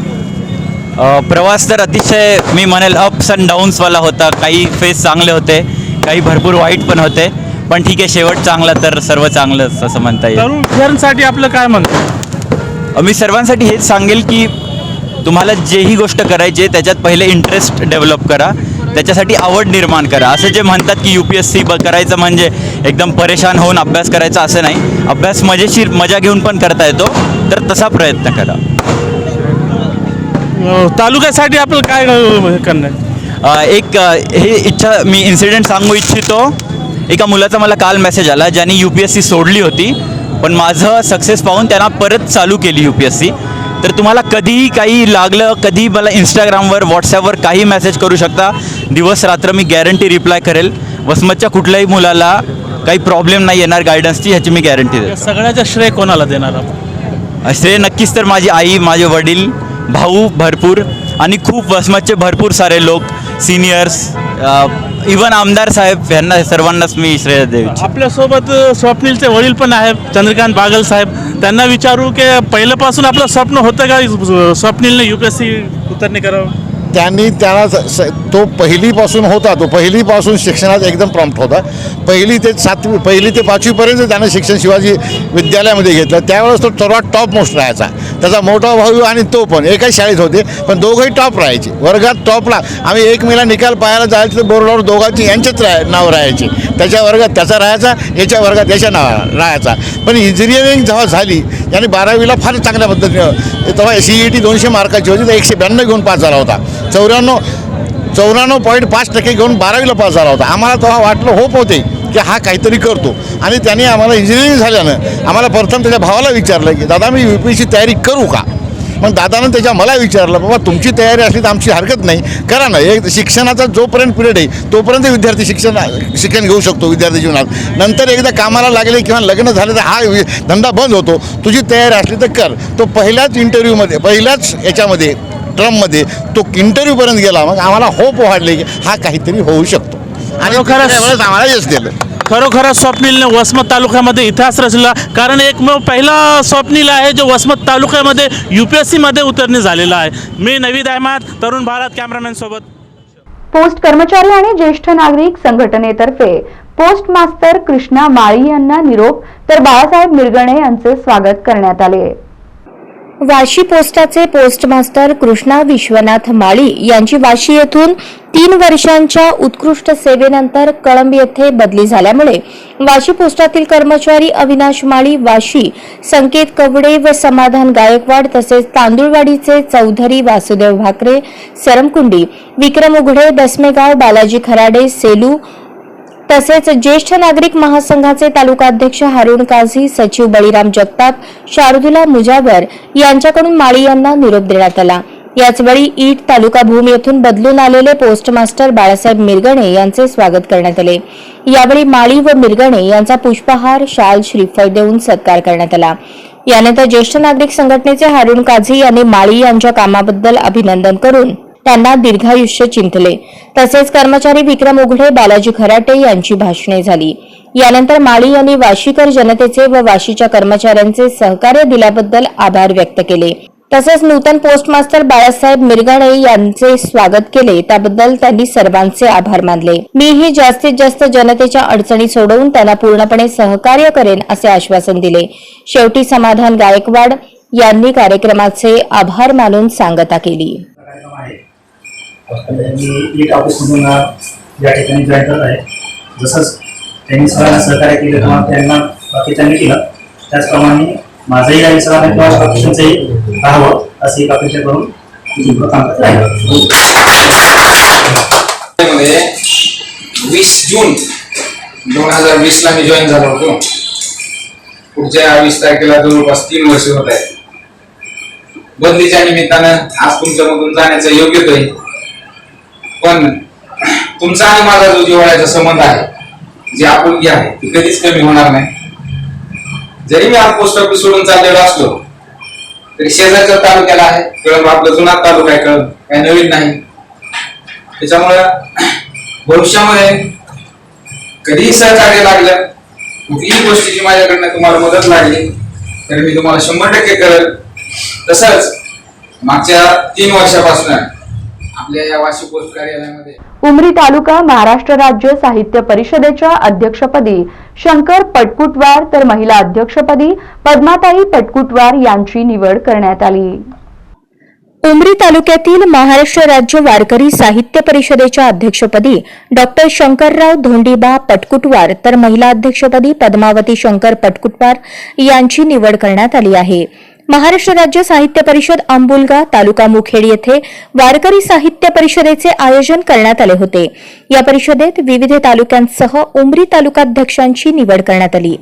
प्रवास तर अतिशय मी म्हणेल अप्स अँड डाऊन्सवाला होता. काही फेज चांगले होते, काही भरपूर वाईट पण होते, पण ठीक आहे, शेवट चांगला तर सर्व चांगलंच असं म्हणता येईल. तरुण विद्यार्थ्यांसाठी आपलं काय म्हणतं? मी सर्वांसाठी हेच सांगेल की तुम्हाला जेही गोष्ट करायची आहे त्याच्यात पहिले इंटरेस्ट डेव्हलप करा, त्याच्यासाठी आवड निर्माण करा. असं जे म्हणतात की UPSC करायचं म्हणजे एकदम परेशान होऊन अभ्यास करायचा, असं नाही. अभ्यास मजेशीर मजा घेऊन पण करता येतो, तर तसा प्रयत्न करा. तालुक्यासाठी आपलं काय करणार? एक हे इच्छा मी इन्सिडेंट सांगू इच्छितो. एका मुलाचा मला काल मेसेज आला ज्यांनी UPSC सोडली होती, पण माझं सक्सेस पाहून त्यांना परत चालू केली UPSC. तर तुम्हाला कधीही काही लागलं, कधीही मला इंस्टाग्रामवर, व्हॉट्सॲपवर काही मेसेज करू शकता. दिवस रात्र मी गॅरंटी रिप्लाय करेल. वसमतच्या कुठल्याही मुलाला काही प्रॉब्लेम नाही येणार गायडन्सची, ह्याची मी गॅरंटी देतो. सगळ्याचं श्रेय कोणाला देणार आपण? श्रेय नक्कीच तर माझी आई, माझे वडील, भाऊ भरपूर आणि खूप वसमतचे भरपूर सारे लोक, सिनियर्स, इवन आमदार साहेब यांना सर्वांनाच मी श्रेय देऊ इच्छितो. आपल्यासोबत स्वप्नीलचे वडील पण आहेत, चंद्रकांत बागल साहेब. त्यांना विचारू की पहिल्यापासून आपलं स्वप्न होतं का स्वप्नीलने UPSC उतरणी करावं? त्याला तो पहिलीपासून होता, तो पहिलीपासून शिक्षणात एकदम प्रॉम्प्ट होता. पहिली ते 5वीपर्यंत त्यानं शिक्षण शिवाजी विद्यालयामध्ये घेतलं. त्यावेळेस तो सर्वात टॉप मोस्ट राहायचा. त्याचा मोठा भाऊ आणि तो पण एकाच शाळेत होते, पण दोघंही टॉप राहायचे. वर्गात टॉपला आम्ही 1 मेला निकाल पाहायला जायचं तर बोर्डावर दोघांची यांचेच नाव राहायचे. त्याच्या वर्गात त्याचा राहायचा, याच्या वर्गात याच्या नाव राहायचा. पण इंजिनिअरिंग जेव्हा झाली याने 12वीला फार चांगल्या पद्धतीने, तेव्हा CET 200 मार्काची होती, तर 192 घेऊन पास झाला होता. 94.5% घेऊन 12वीला पास झाला होता. आम्हाला तेव्हा वाटलं, होप होते की हा काहीतरी करतो. आणि त्याने आम्हाला इंजिनिअरिंग झाल्यानं आम्हाला प्रथम त्याच्या भावाला विचारलं की दादा मी UPSC तयारी करू का. मग दादानं मला विचारलं, बाबा तुमची तयारी असली तर आमची हरकत नाही, करा ना. एक शिक्षणाचा जोपर्यंत पिरियड आहे तोपर्यंत विद्यार्थी शिक्षण घेऊ शकतो विद्यार्थी जीवनात. नंतर एकदा कामाला लागले किंवा लग्न झालं तर हा धंदा बंद होतो. तुझी तयारी असली तर कर. तो पहिल्याच इंटरव्ह्यूमध्ये, पहिल्याच याच्यामध्ये ट्रममध्ये तो इंटरव्ह्यूपर्यंत गेला. मग आम्हाला होप वाढले की हा काहीतरी होऊ शकतो. आणि खरंच आम्हाला यश दिलं. खरोखरच स्वप्नीलने वसमत तालुक्यामध्ये इतिहास रचला, कारण पहिला स्वप्नील आहे जो वसमत तालुक्यामध्ये UPSC मध्ये उतरणी झालेला आहे. मी नवीद अहमद, तरुण भारत कॅमेरामॅन सोबत. पोस्ट कर्मचारी आणि ज्येष्ठ नागरिक संघटनेतर्फे पोस्ट मास्तर कृष्णा माळी यांना निरोप तर बाळासाहेब मिरगणे यांचे स्वागत करण्यात आले. वाशी पोस्टाचे पोस्ट मास्टर कृष्णा विश्वनाथ माळी यांची वाशी येथून 3 वर्षांच्या उत्कृष्ट सेवेनंतर कळंब येथे बदली झाल्यामुळे वाशी पोस्टातील कर्मचारी अविनाश माळी वाशी, संकेत कवडे व समाधान गायकवाड तसेच तांदुळवाडीचे चौधरी वासुदेव भाकरे सरमकुंडी, विक्रम उघडे दसमेगाव, बालाजी खराडे सेलू तसेच ज्येष्ठ नागरिक महासंघाचे तालुकाध्यक्ष हारुण काझी, सचिव बळीराम जगताप, शार्दुला मुजावर यांच्याकडून माळी यांना निरोप देण्यात आला. याचवेळी ईट तालुका भूम येथून बदलून आलेले पोस्ट मास्टर बाळासाहेब मिरगणे यांचे स्वागत करण्यात आले. यावेळी माळी व मिरगणे यांचा पुष्पहार, शाल, श्रीफळ देऊन सत्कार करण्यात आला. यानंतर ज्येष्ठ नागरिक संघटनेचे हारुण काझी यांनी माळी यांच्या कामाबद्दल अभिनंदन करून त्यांना दीर्घायुष्य चिंतले. तसेच कर्मचारी विक्रम उघडे, बालाजी खराटे यांची भाषणे झाली. यानंतर माळी यांनी वाशीकर जनतेचे व वाशीच्या कर्मचाऱ्यांचे सहकार्य दिल्याबद्दल आभार व्यक्त केले. तसेच नूतन पोस्ट मास्टर बाळासाहेब मिरगणे यांचे स्वागत केले, त्याबद्दल त्यांनी सर्वांचे आभार मानले. मीही जास्तीत जास्त जनतेच्या अडचणी सोडवून त्यांना पूर्णपणे सहकार्य करेन असे आश्वासन दिले. शेवटी समाधान गायकवाड यांनी कार्यक्रमाचे आभार मानून सांगता केली. मी एक ऑफिसमधून या ठिकाणी जॉईन करत आहे. जसंच त्यांनी सगळ्यांना सहकार्य केलं किंवा त्यांना बाकीच्यांनी केलं, त्याचप्रमाणे माझंही या सगळ्यांना किंवा ऑफिसांचंही राहावं अशी एक अपेक्षा करून काम करत आहे. 20 जून 2020ला मी जॉईन झालो होतो. पुढच्या 20 तारखेला जवळपास 3 वर्ष होत आहेत. बदलीच्या निमित्तानं आज तुमच्यामधून जाण्याचं योग्य होईल. पण तुमचा आणि माझा जो जिव्हाळ्याचा संबंध आहे, जे आपुलकी आहे, ती कधीच कमी होणार नाही. जरी मी आज पोस्ट ऑफिस सोडून चाललेलो असलो तरी शेजारच्या तालुक्याला आहे. कळंब आपला जुना तालुका आहे, कळंब काही नवीन नाही. त्याच्यामुळं भविष्यामध्ये कधीही सहकार्य लागलं, कुठलीही गोष्टीची माझ्याकडनं तुम्हाला मदत लागली तर मी तुम्हाला 100% करेल. तसंच मागच्या 3 वर्षापासून आपल्या या वाशी पोस्ट कार्यालयामध्ये उमरी तालुका महाराष्ट्र राज्य साहित्य परिषदेच्या अध्यक्षपदी शंकर पटकुटवार तर महिला अध्यक्षपदी पद्माताई पटकुटवार यांची निवड करण्यात आली. उमरी तालुक्यातील महाराष्ट्र राज्य वारकरी साहित्य परिषदेच्या अध्यक्षपदी डॉक्टर शंकरराव धोंडीबा पटकुटवार तर महिला अध्यक्षपदी पद्मावती शंकर पटकुटवार यांची निवड करण्यात आली आहे. महाराष्ट्र राज्य साहित्य परिषद आंबुलगा तालुका मुखेड येथे वारकरी साहित्य परिषदेचे आयोजन करण्यात आले होते. या परिषदेत विविध तालुक्यांसह उमरी तालुकाध्यक्षांची निवड करण्यात आली.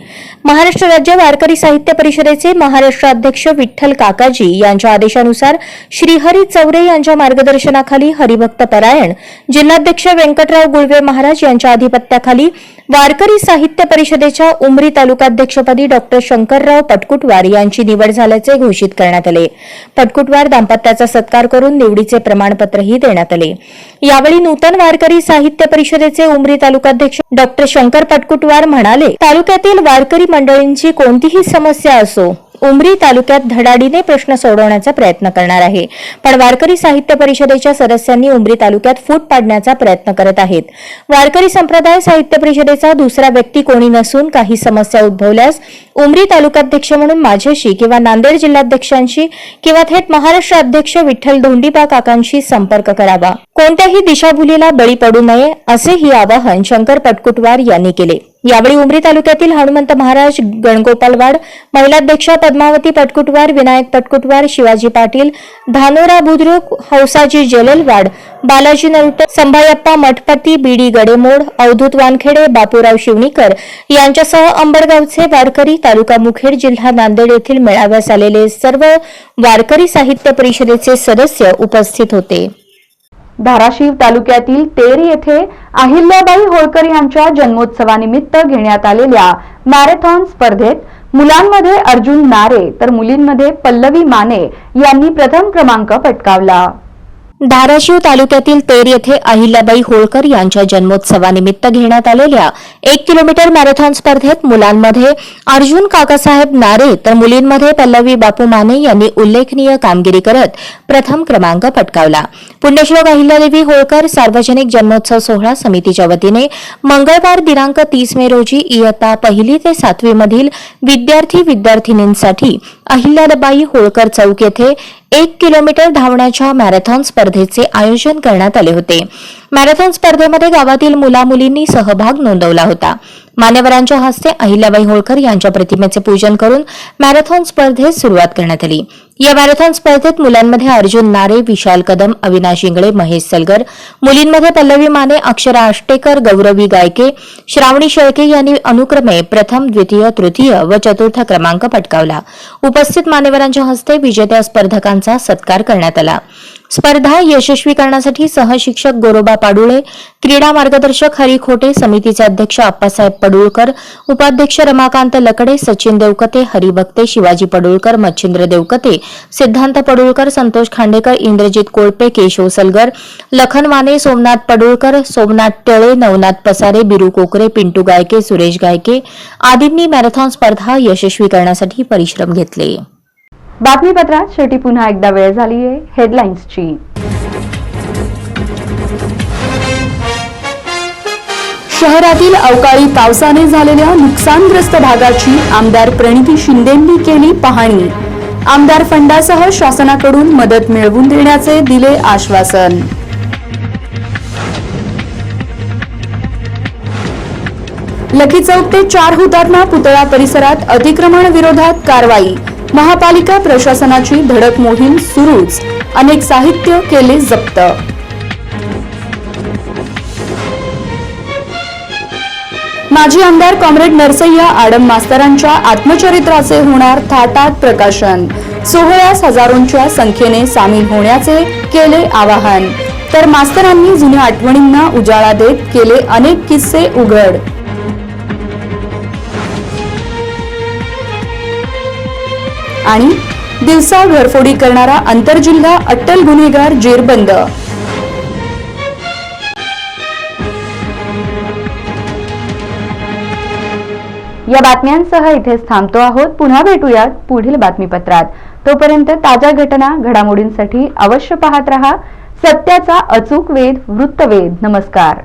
महाराष्ट्र राज्य वारकरी साहित्य परिषदेचे महाराष्ट्राध्यक्ष विठ्ठल काकाजी यांच्या आदेशानुसार श्रीहरी चौरे यांच्या मार्गदर्शनाखाली हरिभक्त परायण जिल्हाध्यक्ष व्यंकटराव गुळवे महाराज यांच्या आधिपत्याखाली वारकरी साहित्य परिषदेच्या उमरी तालुकाध्यक्षपदी डॉक्टर शंकरराव पटकुटवार यांची निवड झाल्याचे घोषित करण्यात आले. पटकुटवार दाम्पत्याचा सत्कार करून निवडीचे प्रमाणपत्रही देण्यात आले. यावेळी नूतन वारकरी साहित्य परिषदेचे उमरी तालुकाध्यक्ष डॉ. शंकर पटकुटवार म्हणाले, तालुक्यातील वारकरी मंडळींची कोणतीही समस्या असो, उमरी तालुक्यात धडाडीने प्रश्न सोडवण्याचा प्रयत्न करणार आहे. पण वारकरी साहित्य परिषदेच्या सदस्यांनी उमरी तालुक्यात फूट पाडण्याचा प्रयत्न करत आहेत. वारकरी संप्रदाय साहित्य परिषदेचा दुसरा व्यक्ती कोणी नसून काही समस्या उद्भवल्यास उमरी तालुकाध्यक्ष म्हणून माझ्याशी किंवा नांदेड जिल्हाध्यक्षांशी किंवा थेट महाराष्ट्र अध्यक्ष विठ्ठल धोंडीबा काकांशी संपर्क करावा. कोणत्याही दिशाभुलीला बळी पडू नये असेही आवाहन शंकर पटकुटवार यांनी केले. यावेळी उमरी तालुक्यातील हनुमंत महाराज गणगोपालवाड, महिलाध्यक्षा पद्मावती पटकुटवार, विनायक पटकुटवार, शिवाजी पाटील, धानोरा बुद्रुक, हौसाजी जललवाड, बालाजी नरुटे, संभायप्पा मठपती, बीडी गडेमोड, अवधूत वानखेडे, बापूराव शिवणीकर यांच्यासह अंबडगावचे वारकरी, तालुका मुखेड, जिल्हा नांदेड येथील मेळाव्यास आलेले सर्व वारकरी साहित्य परिषदेचे सदस्य उपस्थित होते. धाराशिव तालुक्यातील तेरी येथे अहिल्याबाई होळकर यांच्या जन्मोत्सवानिमित्त घेण्यात आलेल्या मॅरेथॉन स्पर्धेत मुलांमध्ये अर्जुन नारे तर मुलींमध्ये पल्लवी माने यांनी प्रथम क्रमांक पटकावला. धाराशिव तालुक्यातील तेर येथे अहिल्याबाई होळकर यांच्या जन्मोत्सवानिमित्त घेण्यात आलेल्या 1 किलोमीटर मॅरेथॉन स्पर्धेत मुलांमध्ये अर्जुन काकासाहेब नारे तर मुलींमध्ये पल्लवी बापू माने यांनी उल्लेखनीय कामगिरी करत प्रथम क्रमांक पटकावला. पुण्यश्लोक अहिल्यादेवी होळकर सार्वजनिक जन्मोत्सव सोहळा समितीच्या वतीने मंगळवार दिनांक 30 मे रोजी इयत्ता 1ली ते 7वी मधील विद्यार्थी-विद्यार्थिनींसाठी अहिल्याबाई होळकर चौक येथे 1 किलोमीटर धावण्याच्या मॅरेथॉन स्पर्धेचे आयोजन करण्यात आले होते. मॅरेथॉन स्पर्धेमध्ये गावातील मुला-मुलींनी सहभाग नोंदवला होता. मान्यवरांच्या हस्ते अहिल्याबाई होळकर यांच्या प्रतिमेचे पूजन करून मॅरेथॉन स्पर्धेस सुरुवात करण्यात आली. या मॅरेथॉन स्पर्धेत मुलांमध्ये अर्जुन नारे, विशाल कदम, अविनाश इंगळे, महेश सलगर, मुलींमध्ये पल्लवी माने, अक्षरा आष्टेकर, गौरवी गायके, श्रावणी शेळके यांनी अनुक्रमे प्रथम, द्वितीय, तृतीय व चतुर्थ क्रमांक पटकावला. उपस्थित मान्यवरांच्या हस्ते विजेत्या स्पर्धकांचा सत्कार करण्यात आला. स्पर्धा यशस्वी करण्यासाठी सहशिक्षक गोरोबा पाडुळे, क्रीडा मार्गदर्शक हरी खोटे, समितीचे अध्यक्ष आप्पासाहेब पडुळकर, उपाध्यक्ष रमाकांत लकडे, सचिन देवकते, हरी भक्ते, शिवाजी पडुळकर, मच्छिंद्र देवकते, सिद्धांत पडुळकर, संतोष खांडेकर, इंद्रजित कोळपे, केशव सलगर, लखन माने, सोमनाथ पडुळकर, सोमनाथ टळे, नवनाथ पसारे, बिरू कोकरे, पिंटू गायके, सुरेश गायके आदींनी मॅरेथॉन स्पर्धा यशस्वी करण्यासाठी परिश्रम घेतले. बातमीपत्रात शेवटी पुन्हा एकदा वेळ झाली आहे हेडलाईन्सची. शहरातील अवकाळी पावसाने झालेल्या नुकसानग्रस्त भागाची आमदार प्रणिती शिंदेंनी केली पाहणी. आमदार फंडासह शासनाकडून मदत मिळवून देण्याचे दिले आश्वासन. लखी चौक ते 4 हुतात्मा पुतळा परिसरात अतिक्रमण विरोधात कारवाई. महापालिका प्रशासनाची धडक मोहीम सुरूच. अनेक साहित्य केले जप्त. माजी आमदार कॉम्रेड नरसय्या आडम मास्तरांच्या आत्मचरित्राचे होणार थाटात प्रकाशन. सोहळ्यास हजारोंच्या संख्येने सामील होण्याचे केले आवाहन. तर मास्तरांनी जुन्या आठवणींना उजाळा देत केले अनेक किस्से उघड. आणि दिवसा घरफोडी करणारा आंतरजिल्हा अट्टल गुन्हेगार जेरबंद. या बातम्यांसह इथेच थांबतो आहोत. पुन्हा भेटूयात पुढील बातमीपत्रात. तोपर्यंत ताज्या घटना घडामोडींसाठी अवश्य पाहत रहा सत्याचा अचूक वेध वृत्तवेध. नमस्कार.